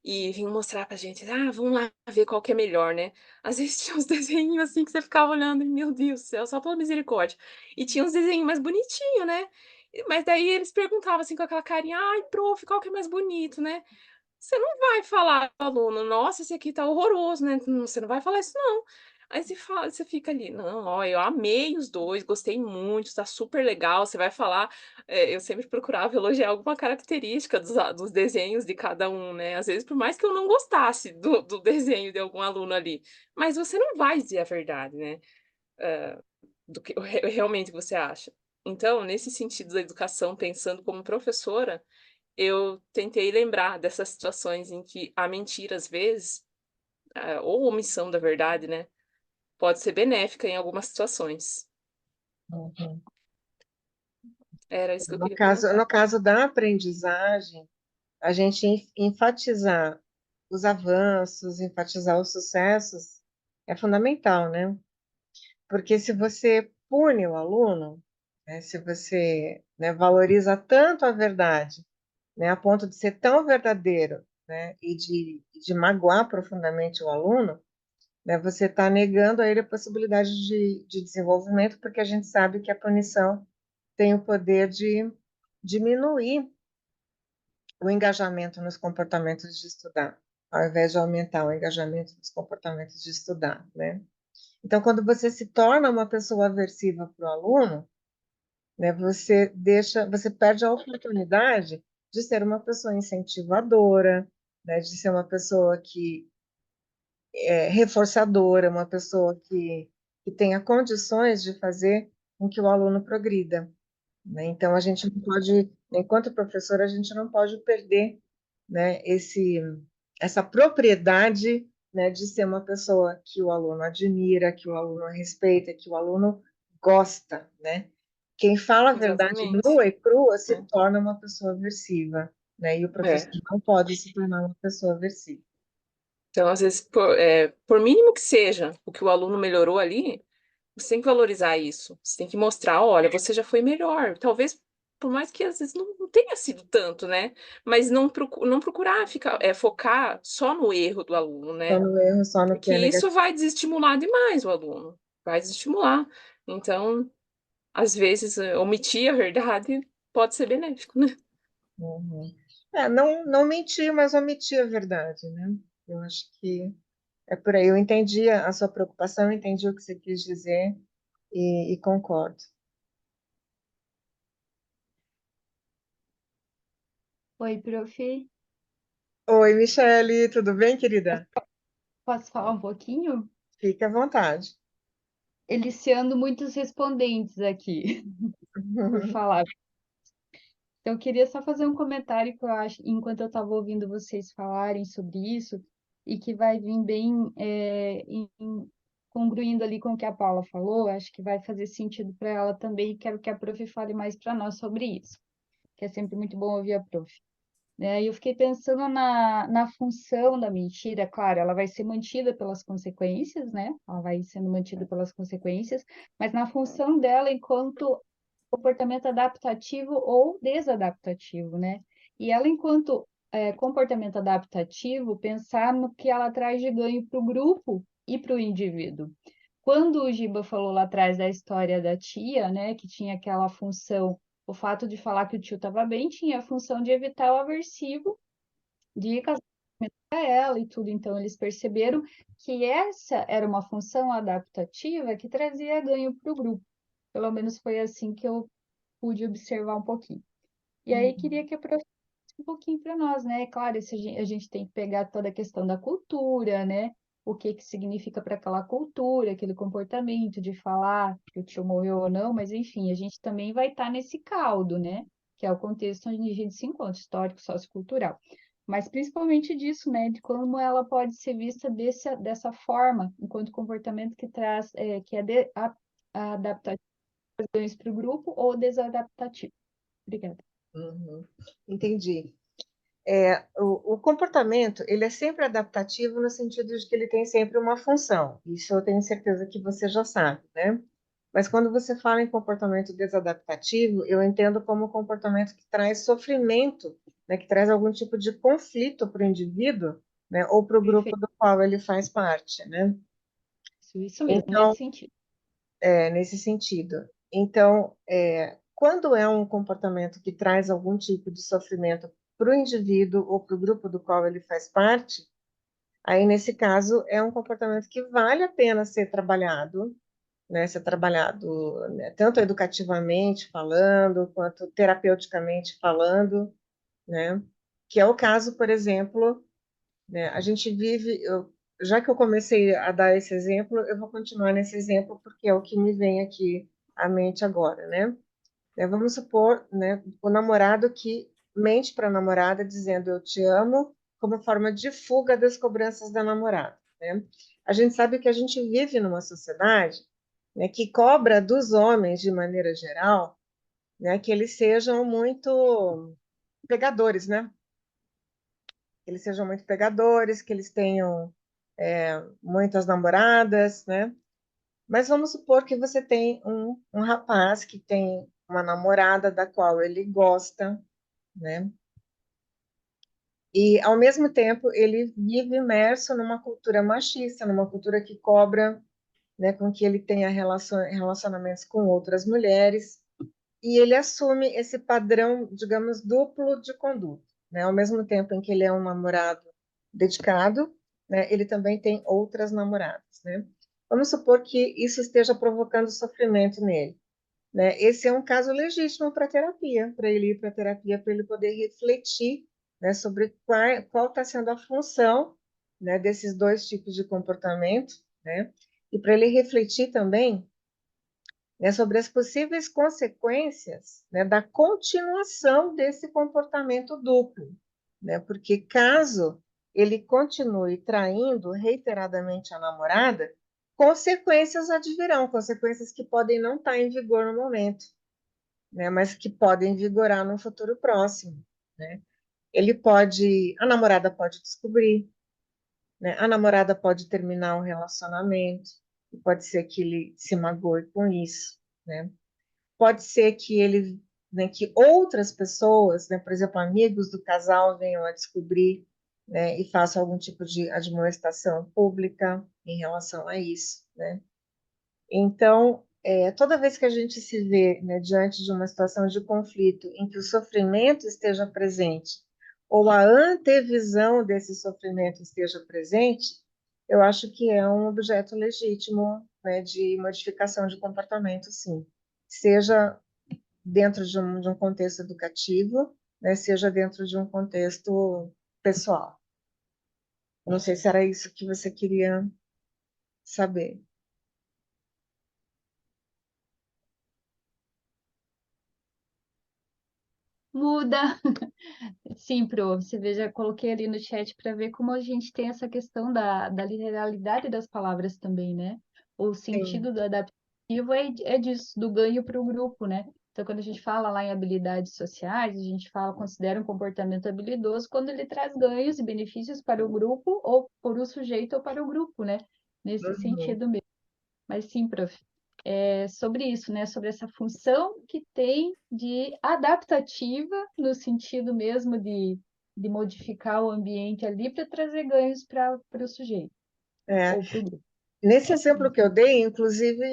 e vinham mostrar pra gente: vamos lá ver qual que é melhor, né". Às vezes tinha uns desenhinhos, assim, que você ficava olhando e: "Meu Deus do céu, só pela misericórdia". E tinha uns desenhos mais bonitinho, né. Mas daí eles perguntavam, assim, com aquela carinha: "Ai, prof, qual que é mais bonito, né?". Você não vai falar para o aluno: "Nossa, esse aqui tá horroroso", né, você não vai falar isso não. Aí você fica ali: "Não, ó, eu amei os 2, gostei muito, tá super legal", você vai falar, eu sempre procurava elogiar alguma característica dos desenhos de cada um, né, às vezes por mais que eu não gostasse do desenho de algum aluno ali, mas você não vai dizer a verdade, né, do que realmente você acha. Então, nesse sentido da educação, pensando como professora, eu tentei lembrar dessas situações em que a mentira, às vezes, ou omissão da verdade, né, pode ser benéfica em algumas situações. Uhum. Era isso que eu No queria caso, comentar. no caso da aprendizagem, a gente enfatizar os avanços, enfatizar os sucessos é fundamental, né? Porque se você pune o aluno, né, se você, né, valoriza tanto a verdade, né, a ponto de ser tão verdadeiro, né, e de magoar profundamente o aluno, né, você está negando a ele a possibilidade de desenvolvimento, porque a gente sabe que a punição tem o poder de diminuir o engajamento nos comportamentos de estudar, ao invés de aumentar o engajamento nos comportamentos de estudar, né? Então, quando você se torna uma pessoa aversiva para o aluno, né, você perde a oportunidade de ser uma pessoa incentivadora, né, de ser uma pessoa que é reforçadora, uma pessoa que tenha condições de fazer com que o aluno progrida, né? Então, a gente não pode, enquanto professor, a gente não pode perder, né, essa propriedade, né, de ser uma pessoa que o aluno admira, que o aluno respeita, que o aluno gosta, né? Quem fala a verdade Exatamente. nua e crua se É. torna uma pessoa aversiva, né? E o professor É. não pode se tornar uma pessoa aversiva. Então, às vezes, por mínimo que seja o que o aluno melhorou ali, você tem que valorizar isso. Você tem que mostrar, olha, você já foi melhor. Talvez, por mais que às vezes não tenha sido tanto, né? Mas não procurar focar só no erro do aluno, Só né? no erro, só no que Porque é isso negativo. vai desestimular demais o aluno. Vai desestimular. Então, às vezes, omitir a verdade pode ser benéfico, né? Uhum. Não mentir, mas omitir a verdade, né? Eu acho que é por aí. Eu entendi a sua preocupação, entendi o que você quis dizer e concordo. Oi, prof. Oi, Michele, tudo bem, querida? Posso falar um pouquinho? Fique à vontade. Eliciando muitos respondentes aqui, por falar. Então, eu queria só fazer um comentário que eu acho, enquanto eu estava ouvindo vocês falarem sobre isso, e que vai vir bem congruindo ali com o que a Paula falou, acho que vai fazer sentido para ela também, e quero que a prof fale mais para nós sobre isso, que é sempre muito bom ouvir a prof. Né? E eu fiquei pensando na função da mentira, claro, ela vai ser mantida pelas consequências, né? Ela vai sendo mantida pelas consequências, mas na função dela enquanto comportamento adaptativo ou desadaptativo, né? E ela, enquanto comportamento adaptativo, pensar no que ela traz de ganho para o grupo e para o indivíduo. Quando o Giba falou lá atrás da história da tia, né, que tinha aquela função, o fato de falar que o tio estava bem, tinha a função de evitar o aversivo, de casamento para ela e tudo. Então, eles perceberam que essa era uma função adaptativa que trazia ganho para o grupo. Pelo menos foi assim que eu pude observar um pouquinho. E aí, queria que a prof um pouquinho para nós, né? Claro, a gente tem que pegar toda a questão da cultura, né? O que que significa para aquela cultura, aquele comportamento de falar que o tio morreu ou não, mas enfim, a gente também vai estar nesse caldo, né? Que é o contexto onde a gente se encontra, histórico, sociocultural. Mas principalmente disso, né? De como ela pode ser vista dessa forma, enquanto comportamento que traz, que é adaptativo para o grupo ou desadaptativo. Obrigada. Uhum. Entendi. O comportamento, ele é sempre adaptativo no sentido de que ele tem sempre uma função. Isso eu tenho certeza que você já sabe, né? Mas quando você fala em comportamento desadaptativo, eu entendo como comportamento que traz sofrimento, né? Que traz algum tipo de conflito para o indivíduo, né? Ou para o grupo Perfeito. do qual ele faz parte, né? Isso mesmo, Então, nesse sentido. nesse sentido. Então, quando é um comportamento que traz algum tipo de sofrimento para o indivíduo ou para o grupo do qual ele faz parte, aí, nesse caso, é um comportamento que vale a pena ser trabalhado, né? Ser trabalhado, né, tanto educativamente falando, quanto terapeuticamente falando, né? Que é o caso, por exemplo, né? A gente vive, já que eu comecei a dar esse exemplo, eu vou continuar nesse exemplo porque é o que me vem aqui à mente agora, né? Vamos supor, né, o namorado que mente para a namorada dizendo eu te amo, como forma de fuga das cobranças da namorada, né? A gente sabe que a gente vive numa sociedade, né, que cobra dos homens, de maneira geral, né, que eles sejam muito pegadores, né? Que eles sejam muito pegadores, que eles tenham muitas namoradas, né? Mas vamos supor que você tem um rapaz que tem uma namorada da qual ele gosta, né? E, ao mesmo tempo, ele vive imerso numa cultura machista, numa cultura que cobra, né, com que ele tenha relacionamentos com outras mulheres, e ele assume esse padrão, digamos, duplo de conduta, né? Ao mesmo tempo em que ele é um namorado dedicado, né, ele também tem outras namoradas, né? Vamos supor que isso esteja provocando sofrimento nele, né? Esse é um caso legítimo para terapia, para ele ir para terapia, para ele poder refletir, né, sobre qual está sendo a função, né, desses dois tipos de comportamento, né? E para ele refletir também, né, sobre as possíveis consequências, né, da continuação desse comportamento duplo, né? Porque caso ele continue traindo reiteradamente a namorada, consequências advirão, consequências que podem não estar em vigor no momento, né, mas que podem vigorar no futuro próximo, né? A namorada pode descobrir, né? A namorada pode terminar um relacionamento, e pode ser que ele se magoe com isso, né? Pode ser que ele, né, que outras pessoas, né, por exemplo, amigos do casal venham a descobrir, né, e façam algum tipo de admoestação pública em relação a isso, né? Então, toda vez que a gente se vê, né, diante de uma situação de conflito em que o sofrimento esteja presente, ou a antevisão desse sofrimento esteja presente, eu acho que é um objeto legítimo, né, de modificação de comportamento, sim. Seja dentro de um contexto educativo, né, seja dentro de um contexto pessoal. Não sei se era isso que você queria saber. Muda. Sim, Pro, você veja, coloquei ali no chat para ver como a gente tem essa questão da literalidade das palavras também, né? O Sim. sentido do adaptativo é disso, do ganho para o grupo, né? Então, quando a gente fala lá em habilidades sociais, a gente fala, considera um comportamento habilidoso quando ele traz ganhos e benefícios para o grupo, ou por o sujeito ou para o grupo, né? Nesse Uhum. sentido mesmo. Mas sim, prof, sobre isso, né? Sobre essa função que tem de adaptativa, no sentido mesmo de modificar o ambiente ali para trazer ganhos para o sujeito É. ou para o grupo. Nesse exemplo que eu dei, inclusive,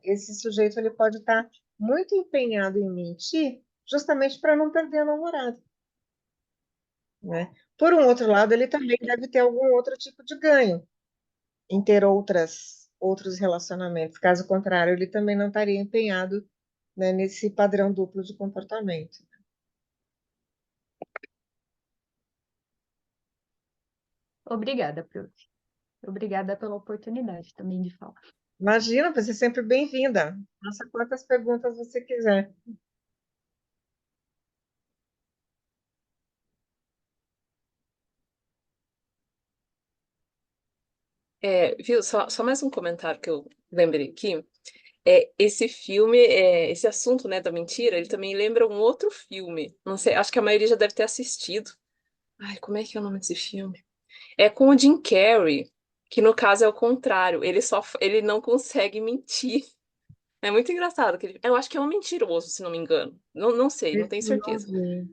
esse sujeito ele pode estar muito empenhado em mentir, justamente para não perder a namorada, né? Por um outro lado, ele também deve ter algum outro tipo de ganho em ter outros relacionamentos. Caso contrário, ele também não estaria empenhado, né, nesse padrão duplo de comportamento. Obrigada, prof. Obrigada pela oportunidade também de falar. Imagina, você é sempre bem-vinda. Faça quantas perguntas você quiser. Viu? Só mais um comentário que eu lembrei aqui. Esse filme, esse assunto, né, da mentira, ele também lembra um outro filme. Não sei, acho que a maioria já deve ter assistido. Ai, como é que é o nome desse filme? É com o Jim Carrey, que no caso é o contrário. Ele não consegue mentir. É muito engraçado. Eu acho que é um mentiroso, se não me engano. Não sei, não tenho Esse eu não certeza. vi.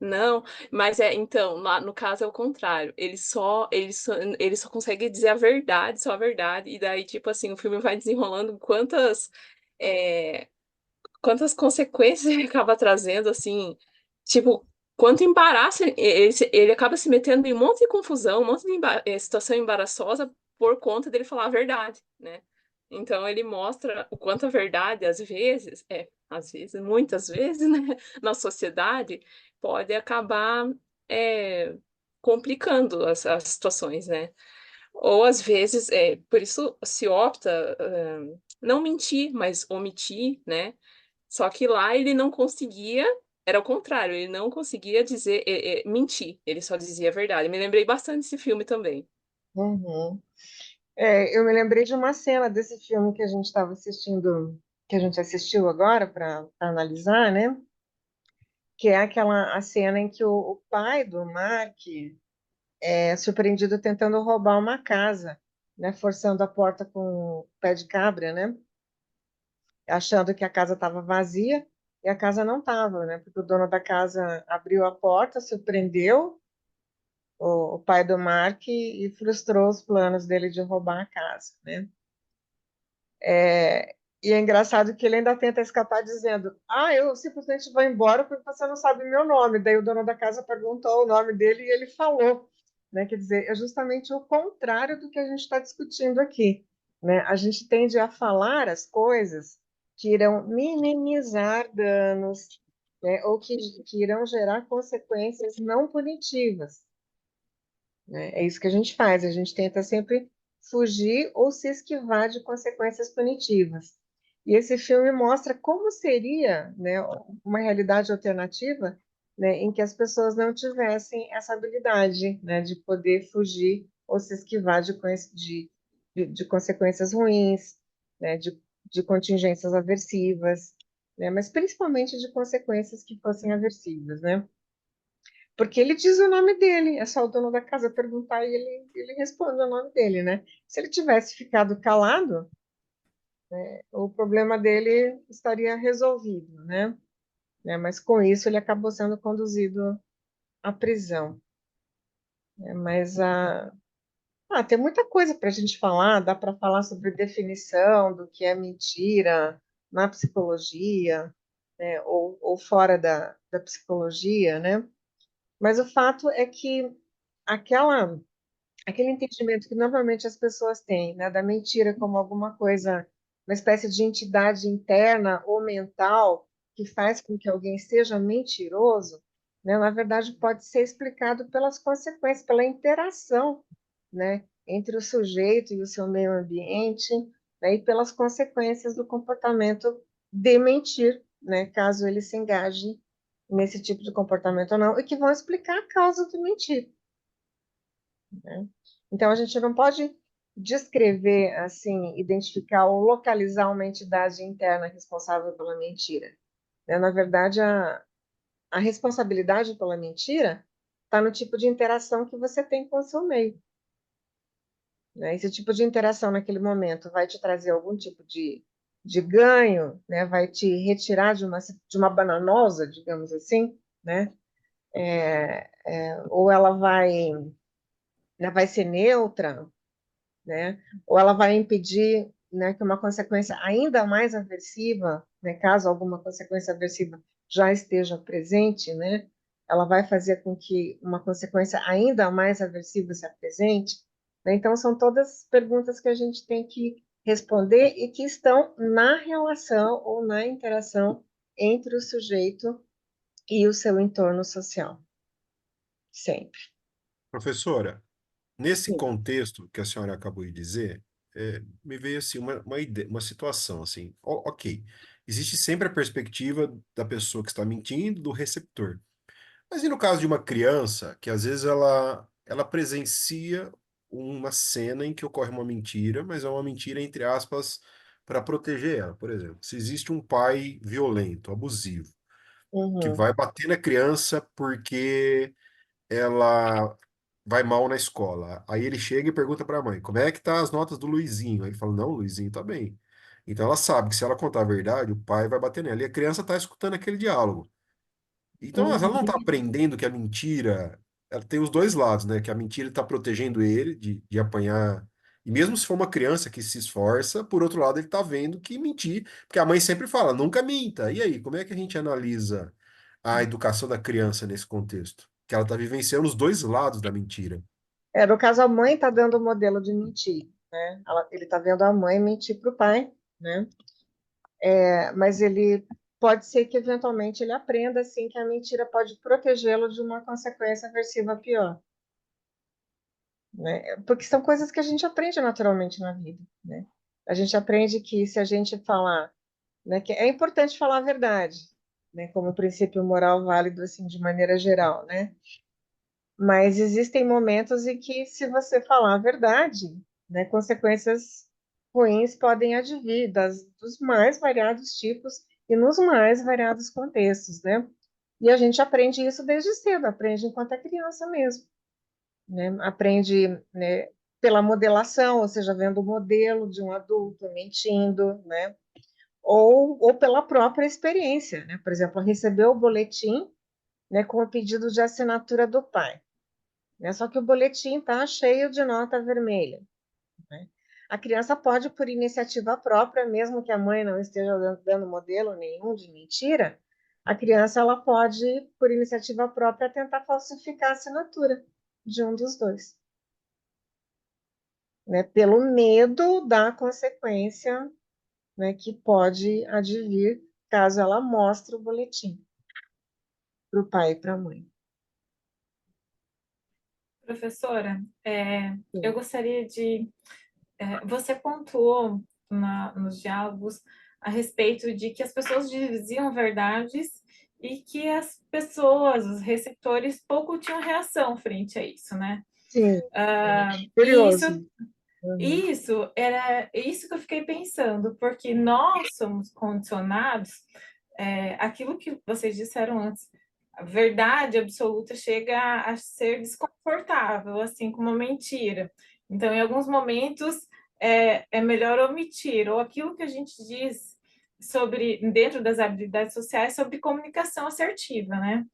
Não, mas então, no caso é o contrário. Ele só consegue dizer a verdade, só a verdade. E daí, tipo assim, o filme vai desenrolando é, quantas consequências ele acaba trazendo, assim, tipo, quanto embaraço ele acaba se metendo em um monte de confusão, um monte de situação embaraçosa por conta dele falar a verdade, né? Então ele mostra o quanto a verdade, às vezes, muitas vezes, né, na sociedade, pode acabar é, complicando as situações, né? Ou às vezes, por isso se opta não mentir, mas omitir, né? Só que lá ele não conseguia era o contrário, ele não conseguia dizer, mentir, ele só dizia a verdade. Me lembrei bastante desse filme também. Uhum. Eu me lembrei de uma cena desse filme que a gente estava assistindo, que a gente assistiu agora para analisar, né? Que é a cena em que o pai do Mark é surpreendido tentando roubar uma casa, né? Forçando a porta com o pé de cabra, né? Achando que a casa estava vazia e a casa não estava, né? Porque o dono da casa abriu a porta, surpreendeu o pai do Mark e frustrou os planos dele de roubar a casa, né? E é engraçado que ele ainda tenta escapar dizendo: Ah, eu simplesmente vou embora porque você não sabe meu nome. Daí o dono da casa perguntou o nome dele e ele falou, né? Quer dizer, é justamente o contrário do que a gente está discutindo aqui, né? A gente tende a falar as coisas que irão minimizar danos, né? Ou que irão gerar consequências não punitivas, né? É isso que a gente faz, a gente tenta sempre fugir ou se esquivar de consequências punitivas. E esse filme mostra como seria, né, uma realidade alternativa, né, em que as pessoas não tivessem essa habilidade, né, de poder fugir ou se esquivar de consequências ruins, né, de contingências aversivas, né, mas principalmente de consequências que fossem aversivas, né? Porque ele diz o nome dele, é só o dono da casa perguntar e ele responde o nome dele, né? Se ele tivesse ficado calado, o problema dele estaria resolvido, né? Mas com isso ele acabou sendo conduzido à prisão, né? Tem muita coisa para a gente falar, dá para falar sobre definição do que é mentira na psicologia, né? Ou fora da psicologia, né? Mas o fato é que aquela aquele entendimento que normalmente as pessoas têm, né, da mentira como alguma coisa, uma espécie de entidade interna ou mental que faz com que alguém seja mentiroso, né, na verdade pode ser explicado pelas consequências, pela interação, né, entre o sujeito e o seu meio ambiente, né, e pelas consequências do comportamento de mentir, né, caso ele se engaje nesse tipo de comportamento ou não, e que vão explicar a causa do mentir, né? Então, a gente não pode descrever, assim, identificar ou localizar uma entidade interna responsável pela mentira, né? Na verdade, a responsabilidade pela mentira está no tipo de interação que você tem com o seu meio, né? Esse tipo de interação naquele momento vai te trazer algum tipo de ganho, né? Vai te retirar de uma bananosa, digamos assim, né? Ou ela vai ser neutra, né? Ou ela vai impedir, né, que uma consequência ainda mais aversiva, né, caso alguma consequência aversiva já esteja presente, né? Ela vai fazer com que uma consequência ainda mais aversiva se apresente, né? Então, são todas perguntas que a gente tem que responder e que estão na relação ou na interação entre o sujeito e o seu entorno social, sempre. Professora, nesse Sim. contexto que a senhora acabou de dizer, me veio assim uma ideia, uma situação assim, ok, existe sempre a perspectiva da pessoa que está mentindo, do receptor. Mas e no caso de uma criança, que às vezes ela presencia uma cena em que ocorre uma mentira, mas é uma mentira, entre aspas, para proteger ela. Por exemplo, se existe um pai violento, abusivo, que Uhum, vai bater na criança porque ela vai mal na escola. Aí ele chega e pergunta para a mãe, como é que tá as notas do Luizinho? Aí ele fala, não, o Luizinho tá bem. Então ela sabe que se ela contar a verdade, o pai vai bater nela. E a criança está escutando aquele diálogo. Então, ela não está uhum. aprendendo que a mentira, ela tem os dois lados, né? Que a mentira está protegendo ele de apanhar. E mesmo se for uma criança que se esforça, por outro lado, ele está vendo que mentir, porque a mãe sempre fala, nunca minta. E aí, como é que a gente analisa a educação da criança nesse contexto? Que ela está vivenciando os dois lados da mentira. No caso, a mãe está dando o modelo de mentir, né? Ele está vendo a mãe mentir para o pai, né? Mas ele pode ser que eventualmente ele aprenda assim que a mentira pode protegê-lo de uma consequência aversiva pior, né? Porque são coisas que a gente aprende naturalmente na vida, né? A gente aprende que se a gente falar, né, que é importante falar a verdade, né, como princípio moral válido assim de maneira geral, né? Mas existem momentos em que, se você falar a verdade, né, consequências ruins podem advir dos mais variados tipos e nos mais variados contextos, né? E a gente aprende isso desde cedo, aprende enquanto é criança mesmo, né? Aprende, né, pela modelação, ou seja, vendo o modelo de um adulto mentindo, né? Ou pela própria experiência, né? Por exemplo, recebeu o boletim, né, com o pedido de assinatura do pai, né? Só que o boletim está cheio de nota vermelha, né? A criança pode, por iniciativa própria, mesmo que a mãe não esteja dando modelo nenhum de mentira, a criança ela pode, por iniciativa própria, tentar falsificar a assinatura de um dos dois, né? Pelo medo da consequência, né, que pode advir caso ela mostre o boletim para o pai e para a mãe. Professora, eu Sim. gostaria de... você pontuou nos diálogos a respeito de que as pessoas diziam verdades e que as pessoas, os receptores, pouco tinham reação frente a isso, né? Sim. E isso Curioso. Uhum. Isso era isso que eu fiquei pensando, porque nós somos condicionados, aquilo que vocês disseram antes, a verdade absoluta chega a ser desconfortável, assim como a mentira. Então, em alguns momentos, é melhor omitir, ou aquilo que a gente diz sobre, dentro das habilidades sociais, sobre comunicação assertiva, né?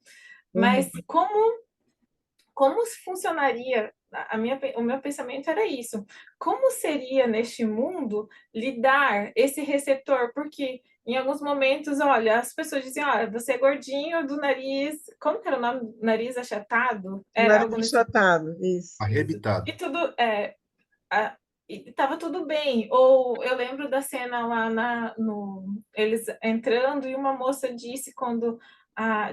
Uhum. Mas como funcionaria, o meu pensamento era isso, como seria neste mundo lidar esse receptor, porque em alguns momentos, olha, as pessoas diziam, olha, você é gordinho do nariz, como que era o nome? Nariz achatado? Era Nariz algo nesse... achatado, isso. Arrebitado. E tudo, estava tudo bem. Ou eu lembro da cena lá eles entrando e uma moça disse quando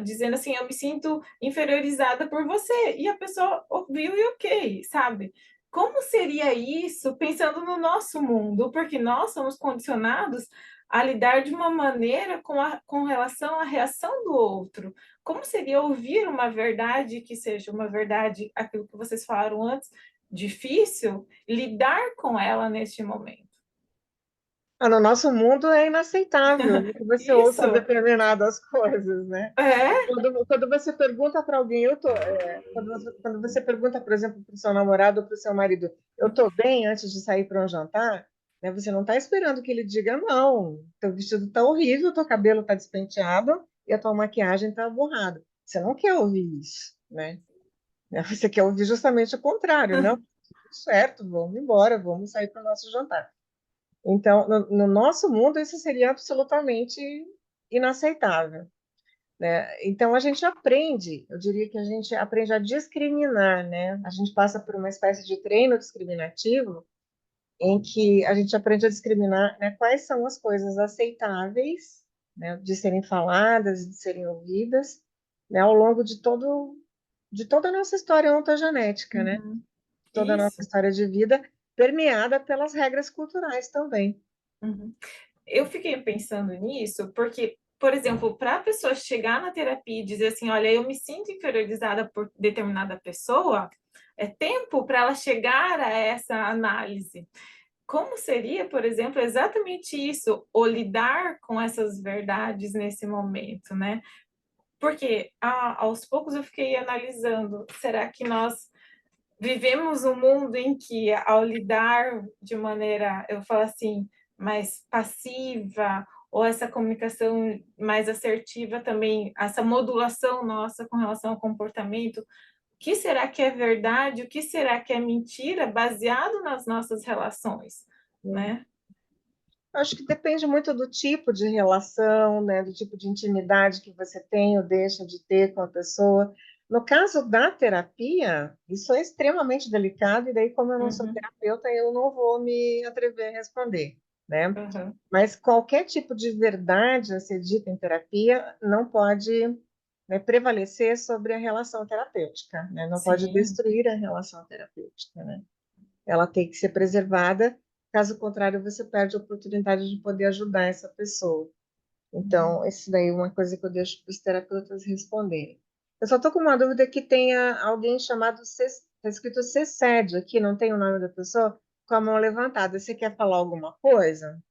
dizendo assim, eu me sinto inferiorizada por você. E a pessoa ouviu e ok, sabe? Como seria isso pensando no nosso mundo? Porque nós somos condicionados a lidar de uma maneira com relação à reação do outro. Como seria ouvir uma verdade que seja uma verdade, aquilo que vocês falaram antes, difícil, lidar com ela neste momento? No nosso mundo é inaceitável, né, que você ouça Isso, determinadas coisas, né? é, Quando você pergunta para alguém, quando você pergunta, por exemplo, para o seu namorado ou para o seu marido, eu estou bem antes de sair para um jantar, né? Você não está esperando que ele diga, não, teu vestido está horrível, teu cabelo está despenteado e a tua maquiagem está borrada. Você não quer ouvir isso, né? Você quer ouvir justamente o contrário, não? Tudo certo, vamos embora, vamos sair para o nosso jantar. Então, no nosso mundo, isso seria absolutamente inaceitável, né? Então, a gente aprende, eu diria que a gente aprende a discriminar, né? A gente passa por uma espécie de treino discriminativo, em que a gente aprende a discriminar, né, quais são as coisas aceitáveis, né, de serem faladas, de serem ouvidas, né, ao longo de toda a nossa história ontogenética, né? uhum, Toda a nossa isso. história de vida, permeada pelas regras culturais também. Uhum. Eu fiquei pensando nisso porque, por exemplo, para a pessoa chegar na terapia e dizer assim, olha, eu me sinto inferiorizada por determinada pessoa, é tempo para ela chegar a essa análise. Como seria, por exemplo, exatamente isso, ou lidar com essas verdades nesse momento, né? Porque aos poucos eu fiquei analisando, será que nós vivemos um mundo em que, ao lidar de maneira, eu falo assim, mais passiva, ou essa comunicação mais assertiva também, essa modulação nossa com relação ao comportamento, o que será que é verdade, o que será que é mentira, baseado nas nossas relações, né? Acho que depende muito do tipo de relação, né, do tipo de intimidade que você tem ou deixa de ter com a pessoa. No caso da terapia, isso é extremamente delicado, e daí, como eu não sou Uhum, terapeuta, eu não vou me atrever a responder, né? uhum, Mas qualquer tipo de verdade a ser dita em terapia não pode, né, prevalecer sobre a relação terapêutica, né? Não pode sim. destruir a relação terapêutica, né? Ela tem que ser preservada, caso contrário, você perde a oportunidade de poder ajudar essa pessoa. Então, isso daí é uma coisa que eu deixo para os terapeutas responderem. Eu só estou com uma dúvida que tenha alguém chamado, está escrito Cecédio aqui, não tem o nome da pessoa, com a mão levantada. Você quer falar alguma coisa?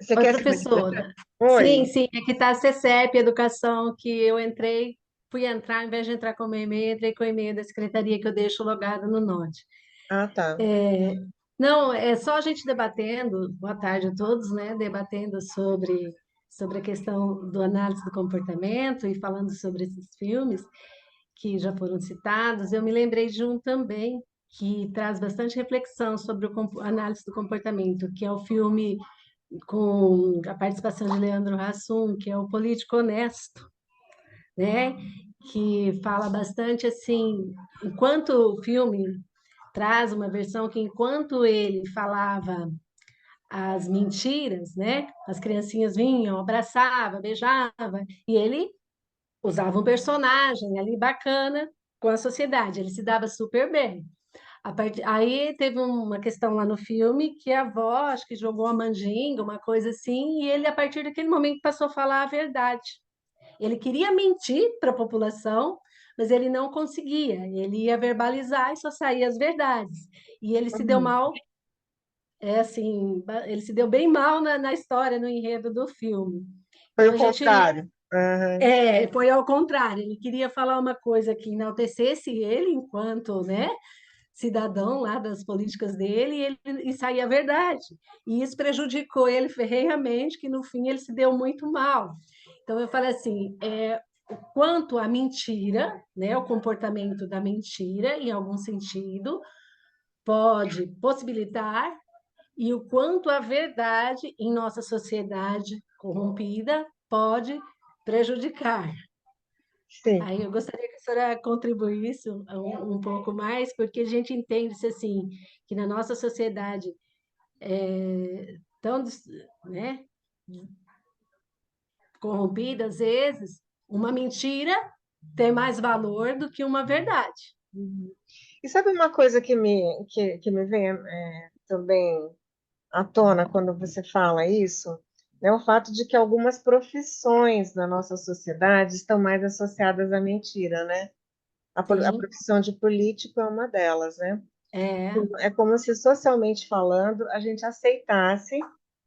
Você Oi, quer se manifestar? professora. Sim, Oi? sim, é que está a CECEP, Educação, que eu entrei, fui entrar, ao invés de entrar com o meu e-mail, entrei com o e-mail da secretaria que eu deixo logado no Note. Ah, tá. Não, é só a gente debatendo, boa tarde a todos, né? Debatendo sobre a questão do análise do comportamento e falando sobre esses filmes que já foram citados. Eu me lembrei de um também que traz bastante reflexão sobre análise do comportamento, que é o filme com a participação de Leandro Hassum, que é o Político Honesto, né? Que fala bastante assim, enquanto o filme traz uma versão que enquanto ele falava as mentiras, né? As criancinhas vinham, abraçava, beijava, e ele usava um personagem ali bacana com a sociedade, ele se dava super bem. Aí teve uma questão lá no filme que a avó, acho que jogou a mandinga, uma coisa assim, e ele, a partir daquele momento, passou a falar a verdade. Ele queria mentir para a população, mas ele não conseguia. Ele ia verbalizar e só saía as verdades. E ele se deu Uhum. mal, assim, ele se deu bem mal na história, no enredo do filme. Foi Então o a gente contrário. Aham. foi ao contrário. Ele queria falar uma coisa que enaltecesse ele enquanto, né, cidadão lá das políticas dele e saía a verdade. E isso prejudicou ele ferrenhamente, que no fim ele se deu muito mal. Então eu falei assim, o quanto a mentira, né, o comportamento da mentira, em algum sentido, pode possibilitar e o quanto a verdade em nossa sociedade corrompida pode prejudicar. Sim. Aí eu gostaria que a senhora contribuísse um pouco mais, porque a gente entende assim, que na nossa sociedade tão, né, corrompida, às vezes, uma mentira tem mais valor do que uma verdade. Uhum. E sabe uma coisa que me vem também à tona quando você fala isso? É o fato de que algumas profissões na nossa sociedade estão mais associadas à mentira, né? A Sim, profissão de político é uma delas, né? é, É como se, socialmente falando, a gente aceitasse,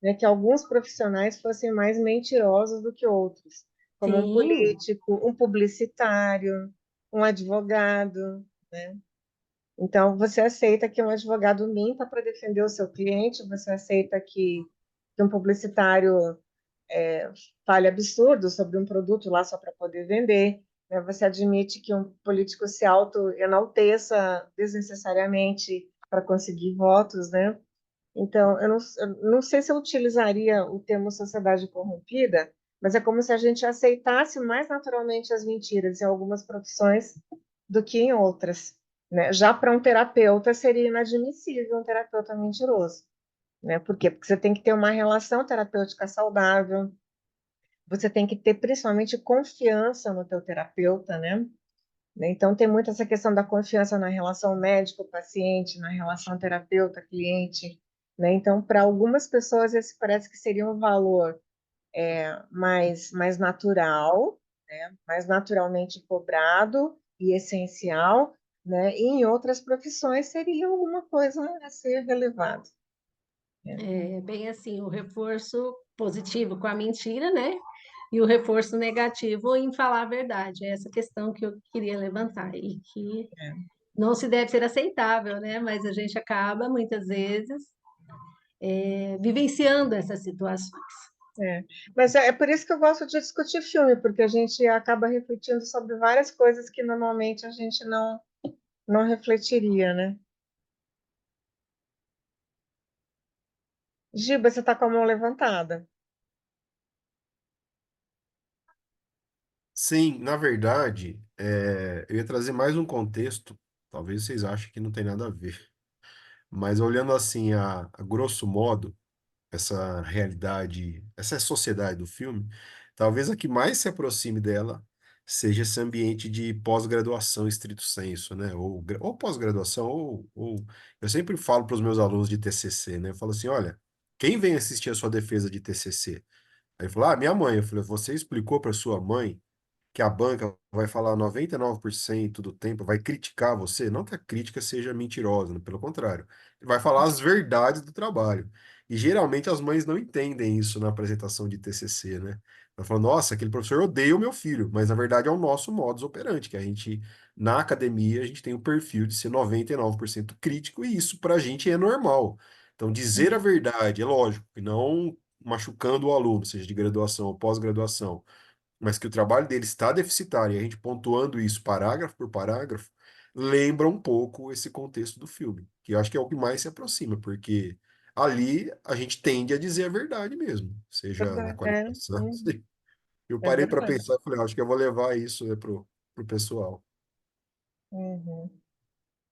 né, que alguns profissionais fossem mais mentirosos do que outros, como um sim, político, um publicitário, um advogado, né? Então, você aceita que um advogado minta para defender o seu cliente, você aceita que um publicitário fale absurdo sobre um produto lá só para poder vender, né? Você admite que um político se auto-enalteça desnecessariamente para conseguir votos, né? Então, eu não sei se eu utilizaria o termo sociedade corrompida, mas é como se a gente aceitasse mais naturalmente as mentiras em algumas profissões do que em outras, né? Já para um terapeuta seria inadmissível um terapeuta mentiroso, né? Por quê? Porque você tem que ter uma relação terapêutica saudável, você tem que ter principalmente confiança no teu terapeuta, né? Então tem muito essa questão da confiança na relação médico-paciente, na relação terapeuta-cliente, né? Então, para algumas pessoas esse parece que seria um valor mais natural, né? Mais naturalmente cobrado e essencial, né? E em outras profissões seria alguma coisa a ser relevado, né? é bem assim, o reforço positivo com a mentira, né? E o reforço negativo em falar a verdade. É essa questão que eu queria levantar e que É. não se deve ser aceitável, né? Mas a gente acaba, muitas vezes, vivenciando essas situações. Mas é por isso que eu gosto de discutir filme, porque a gente acaba refletindo sobre várias coisas que normalmente a gente não refletiria, né? Giba, você está com a mão levantada. Sim, na verdade, eu ia trazer mais um contexto, talvez vocês achem que não tem nada a ver, mas olhando assim a grosso modo, essa realidade, essa sociedade do filme, talvez a que mais se aproxime dela seja esse ambiente de pós-graduação estrito sensu, né? Ou pós-graduação, eu sempre falo para os meus alunos de TCC, né? Eu falo assim, olha, quem vem assistir a sua defesa de TCC? Aí ele falou, ah, minha mãe. Eu falei, você explicou para sua mãe que a banca vai falar 99% do tempo, vai criticar você? Não que a crítica seja mentirosa, né? Pelo contrário, vai falar as verdades do trabalho. E geralmente as mães não entendem isso na apresentação de TCC, né? Ela fala, nossa, aquele professor odeia o meu filho, mas na verdade é o nosso modus operandi, que a gente, na academia, a gente tem o perfil de ser 99% crítico, e isso para a gente é normal. Então, dizer a verdade, é lógico, e não machucando o aluno, seja de graduação ou pós-graduação, mas que o trabalho dele está deficitário, e a gente pontuando isso parágrafo por parágrafo, lembra um pouco esse contexto do filme, que eu acho que é o que mais se aproxima, porque ali a gente tende a dizer a verdade mesmo, seja na qualificação. Eu É parei para verdade. pensar e falei, acho que eu vou levar isso, né, pro pessoal. Uhum.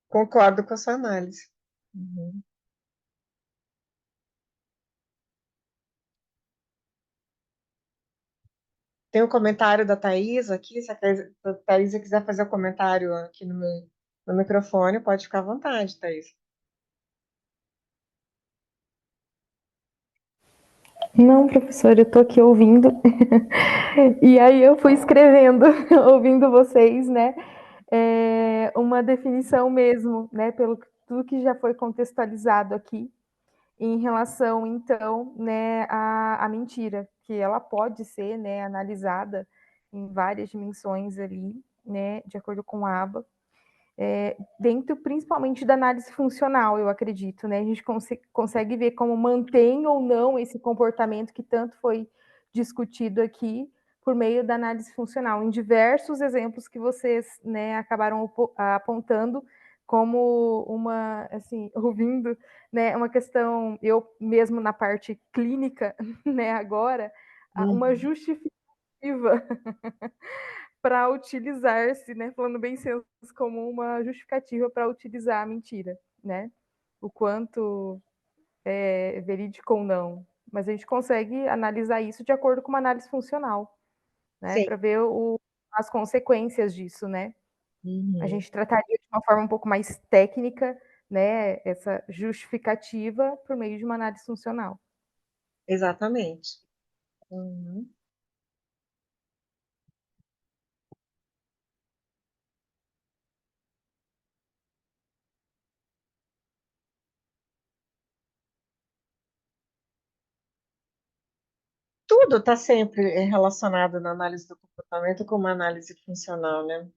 Concordo com a sua análise. Uhum. Tem um comentário da Thaís aqui, se a Thaisa quiser fazer o comentário aqui no microfone, pode ficar à vontade, Thaís. Não, professor, eu tô aqui ouvindo. E aí eu fui escrevendo, ouvindo vocês, né? Uma definição mesmo, né? Pelo tudo que já foi contextualizado aqui, em relação, então, né, à mentira, que ela pode ser, né, analisada em várias dimensões ali, né, de acordo com a aba. Dentro principalmente da análise funcional, eu acredito, né? A gente consegue ver como mantém ou não esse comportamento que tanto foi discutido aqui por meio da análise funcional, em diversos exemplos que vocês, né, acabaram apontando como uma, assim, ouvindo, né, uma questão, eu mesmo na parte clínica, né, agora, uma justificativa para utilizar-se, né, falando bem senso, como uma justificativa para utilizar a mentira, né? O quanto é verídico ou não. Mas a gente consegue analisar isso de acordo com uma análise funcional, né? Sim. Para ver as consequências disso, né? A Uhum. gente trataria de uma forma um pouco mais técnica, né? Essa justificativa por meio de uma análise funcional. Exatamente. Uhum. Tudo está sempre relacionado na análise do comportamento com uma análise funcional, né?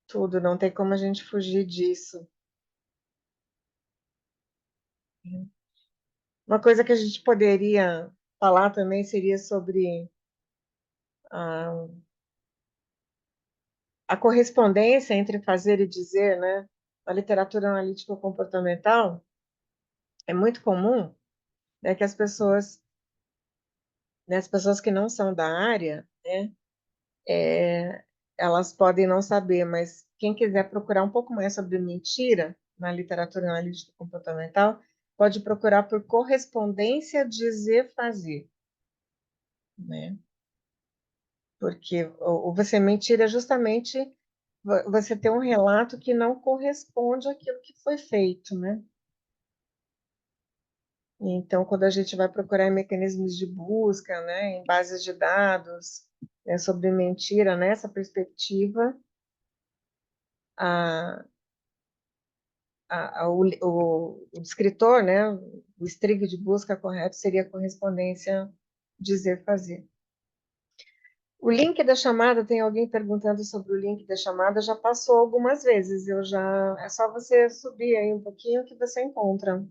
Tudo, não tem como a gente fugir disso. Uma coisa que a gente poderia falar também seria sobre a correspondência entre fazer e dizer, né? Na literatura analítica comportamental, é muito comum, né, que as pessoas que não são da área, né, elas podem não saber, mas quem quiser procurar um pouco mais sobre mentira na literatura analítica comportamental, pode procurar por correspondência dizer-fazer, né? Porque você mentir é justamente você ter um relato que não corresponde àquilo que foi feito, né? Então, quando a gente vai procurar em mecanismos de busca, né, em bases de dados, né, sobre mentira, nessa perspectiva, a, o descritor, né, o estrig de busca correto seria a correspondência dizer-fazer. O link da chamada, tem alguém perguntando sobre o link da chamada, já passou algumas vezes, é só você subir aí um pouquinho que você encontra.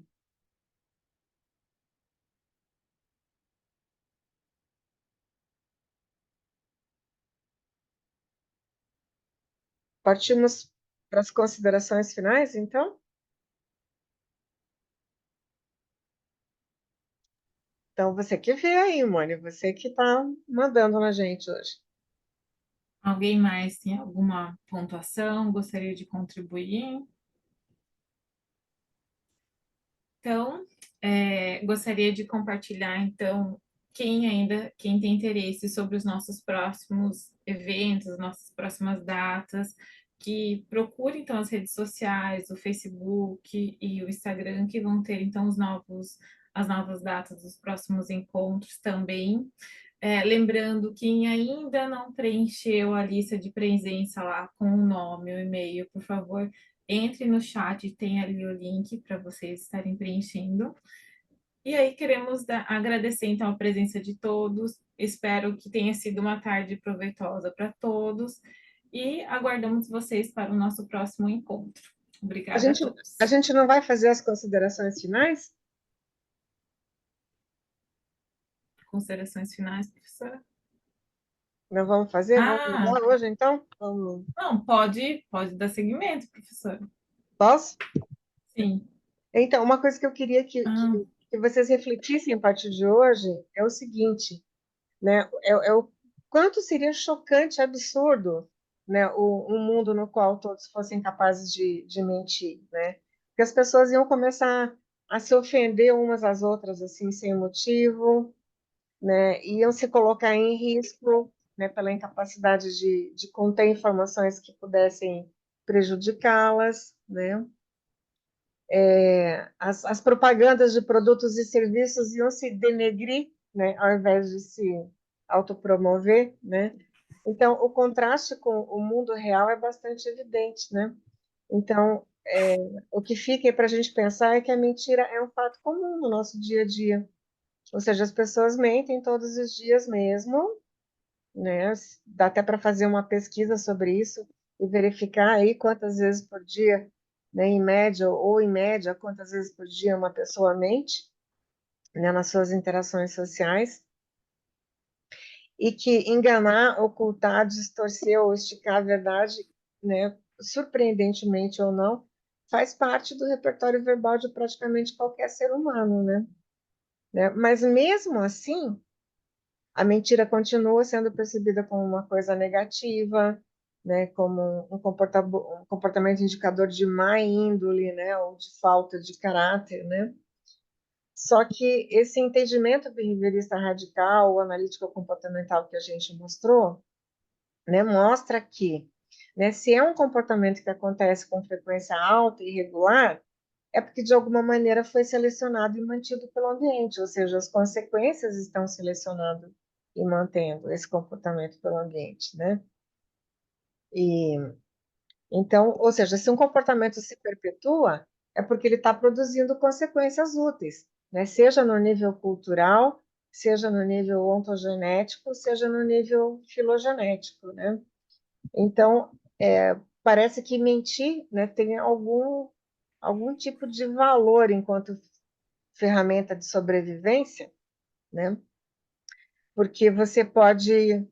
Partimos para as considerações finais, então? Então, você que vê aí, Mônica, você que está mandando na gente hoje. Alguém mais tem alguma pontuação? Gostaria de contribuir? Então, gostaria de compartilhar, então, quem tem interesse sobre os nossos próximos eventos, nossas próximas datas, que procure então as redes sociais, o Facebook e o Instagram, que vão ter então as novas datas dos próximos encontros também. Lembrando, quem ainda não preencheu a lista de presença lá com o nome, o e-mail, por favor, entre no chat, tem ali o link para vocês estarem preenchendo. E aí queremos agradecer então a presença de todos. Espero que tenha sido uma tarde proveitosa para todos e aguardamos vocês para o nosso próximo encontro. A Obrigada a gente, todos. a gente não vai fazer as considerações finais? Considerações finais, professora? Não vamos fazer? Vamos Ah, mudar hoje, então? Vamos. não, pode dar seguimento, professora. Posso? Sim. Então, uma coisa que eu queria Ah, que vocês refletissem a partir de hoje é o seguinte, né? É o quanto seria chocante, absurdo, né? Um mundo no qual todos fossem capazes de mentir, né? Porque as pessoas iam começar a se ofender umas às outras, assim, sem motivo, né? Iam se colocar em risco, né? Pela incapacidade de conter informações que pudessem prejudicá-las, né? As propagandas de produtos e serviços iam se denegrir, né, ao invés de se autopromover, né? Então, o contraste com o mundo real é bastante evidente, né? Então, o que fica para a gente pensar é que a mentira é um fato comum no nosso dia a dia. Ou seja, as pessoas mentem todos os dias mesmo, né? Dá até para fazer uma pesquisa sobre isso e verificar aí quantas vezes por dia, né, em média, quantas vezes por dia uma pessoa mente, né, nas suas interações sociais, e que enganar, ocultar, distorcer ou esticar a verdade, né, surpreendentemente ou não, faz parte do repertório verbal de praticamente qualquer ser humano, né? Mas mesmo assim, a mentira continua sendo percebida como uma coisa negativa, né, como um comportamento indicador de má índole, né, ou de falta de caráter, né? Só que esse entendimento behaviorista radical, o analítico comportamental que a gente mostrou, né, mostra que, né, se é um comportamento que acontece com frequência alta e regular, é porque de alguma maneira foi selecionado e mantido pelo ambiente, ou seja, as consequências estão selecionando e mantendo esse comportamento pelo ambiente, né? E então, ou seja, se um comportamento se perpetua, é porque ele está produzindo consequências úteis, né? Seja no nível cultural, seja no nível ontogenético, seja no nível filogenético, né? Então, parece que mentir, né, tem algum tipo de valor enquanto ferramenta de sobrevivência, né? Porque você pode,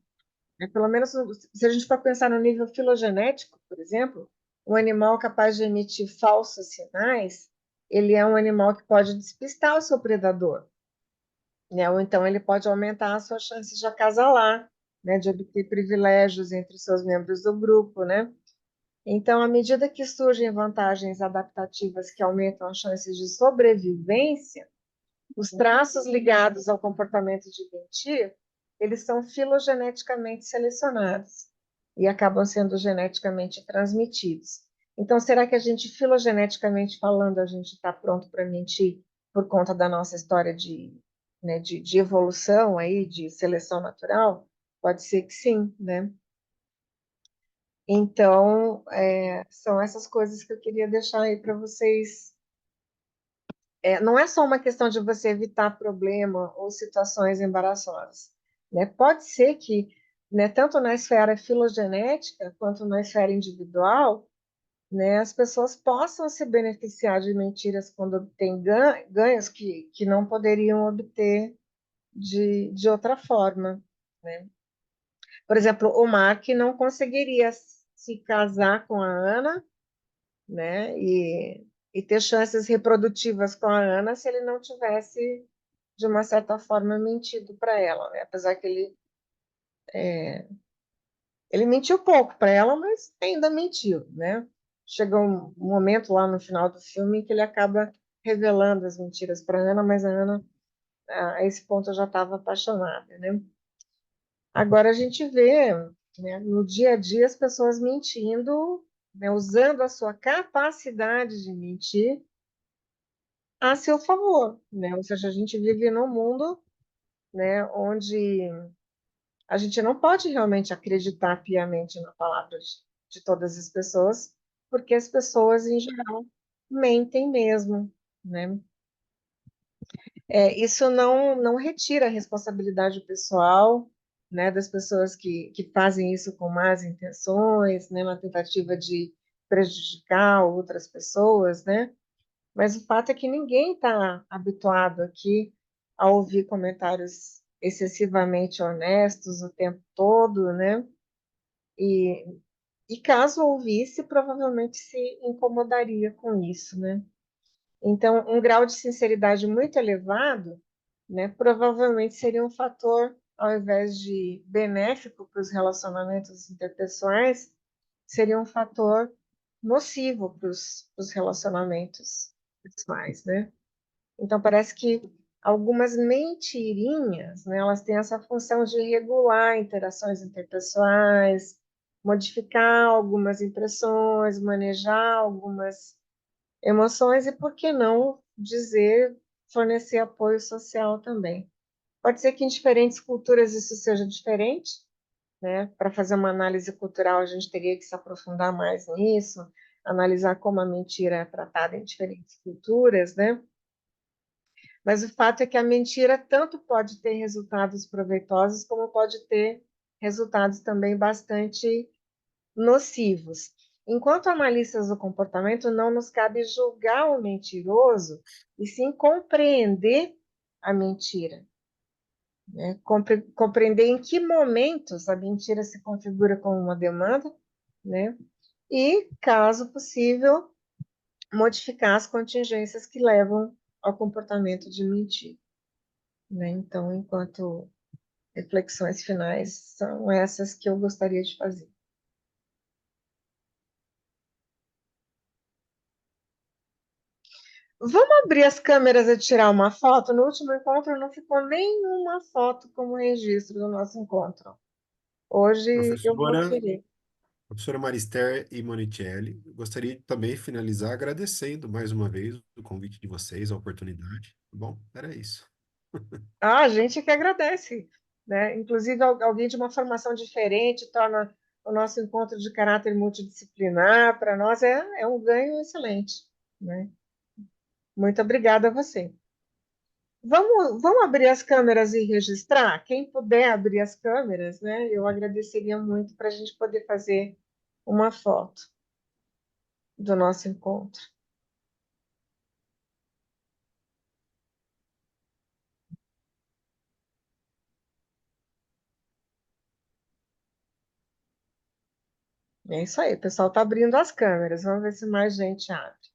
né, pelo menos se a gente for pensar no nível filogenético, por exemplo, um animal capaz de emitir falsos sinais, ele é um animal que pode despistar o seu predador, né? Ou então ele pode aumentar a sua chance de acasalar, né, de obter privilégios entre seus membros do grupo, né? Então, à medida que surgem vantagens adaptativas que aumentam as chances de sobrevivência, os traços ligados ao comportamento de mentir, eles são filogeneticamente selecionados e acabam sendo geneticamente transmitidos. Então, será que a gente, filogeneticamente falando, a gente está pronto para mentir por conta da nossa história né, de evolução aí, de seleção natural? Pode ser que sim, né? Então, são essas coisas que eu queria deixar aí para vocês. Não é só uma questão de você evitar problema ou situações embaraçosas, né? Pode ser que, né, tanto na esfera filogenética quanto na esfera individual, né, as pessoas possam se beneficiar de mentiras quando obtêm ganhos que não poderiam obter de outra forma, né? Por exemplo, o Mark não conseguiria se casar com a Ana, né? E ter chances reprodutivas com a Ana se ele não tivesse, de uma certa forma, mentido para ela, né? Apesar que ele mentiu pouco para ela, mas ainda mentiu, né? Chega um momento lá no final do filme que ele acaba revelando as mentiras para a Ana, mas a Ana a esse ponto eu já estava apaixonada, né? Agora a gente vê, né, no dia a dia as pessoas mentindo, né, usando a sua capacidade de mentir a seu favor, né? Ou seja, a gente vive num mundo, né, onde a gente não pode realmente acreditar piamente na palavra de todas as pessoas, porque as pessoas, em geral, mentem mesmo, né? Isso não retira a responsabilidade pessoal, né, das pessoas que fazem isso com más intenções, né, na tentativa de prejudicar outras pessoas, né? Mas o fato é que ninguém está habituado aqui a ouvir comentários excessivamente honestos o tempo todo, né? E, e caso ouvisse, provavelmente se incomodaria com isso, né? Então, um grau de sinceridade muito elevado, né, provavelmente seria um fator, ao invés de benéfico para os relacionamentos interpessoais, seria um fator nocivo para os relacionamentos pessoais, né? Então, parece que algumas mentirinhas, né, elas têm essa função de regular interações interpessoais, modificar algumas impressões, manejar algumas emoções e, por que não dizer, fornecer apoio social também. Pode ser que em diferentes culturas isso seja diferente, né? Para fazer uma análise cultural, a gente teria que se aprofundar mais nisso, analisar como a mentira é tratada em diferentes culturas, né? Mas o fato é que a mentira tanto pode ter resultados proveitosos, como pode ter resultados também bastante nocivos. Enquanto analistas do comportamento, não nos cabe julgar o mentiroso, e sim compreender a mentira, né? Compreender em que momentos a mentira se configura como uma demanda, né? E, caso possível, modificar as contingências que levam ao comportamento de mentir, né? Então, enquanto reflexões finais, são essas que eu gostaria de fazer. Vamos abrir as câmeras e tirar uma foto? No último encontro não ficou nenhuma foto como registro do nosso encontro. Hoje eu vou Professora, querer. professora Marister e Monicelli, gostaria de também finalizar agradecendo mais uma vez o convite de vocês, a oportunidade. Bom, era isso. Ah, a gente que agradece, né? Inclusive, alguém de uma formação diferente torna o nosso encontro de caráter multidisciplinar. Para nós é um ganho excelente, né? Muito obrigada a você. Vamos abrir as câmeras e registrar? Quem puder abrir as câmeras, né? Eu agradeceria muito para a gente poder fazer uma foto do nosso encontro. É isso aí, o pessoal está abrindo as câmeras. Vamos ver se mais gente abre.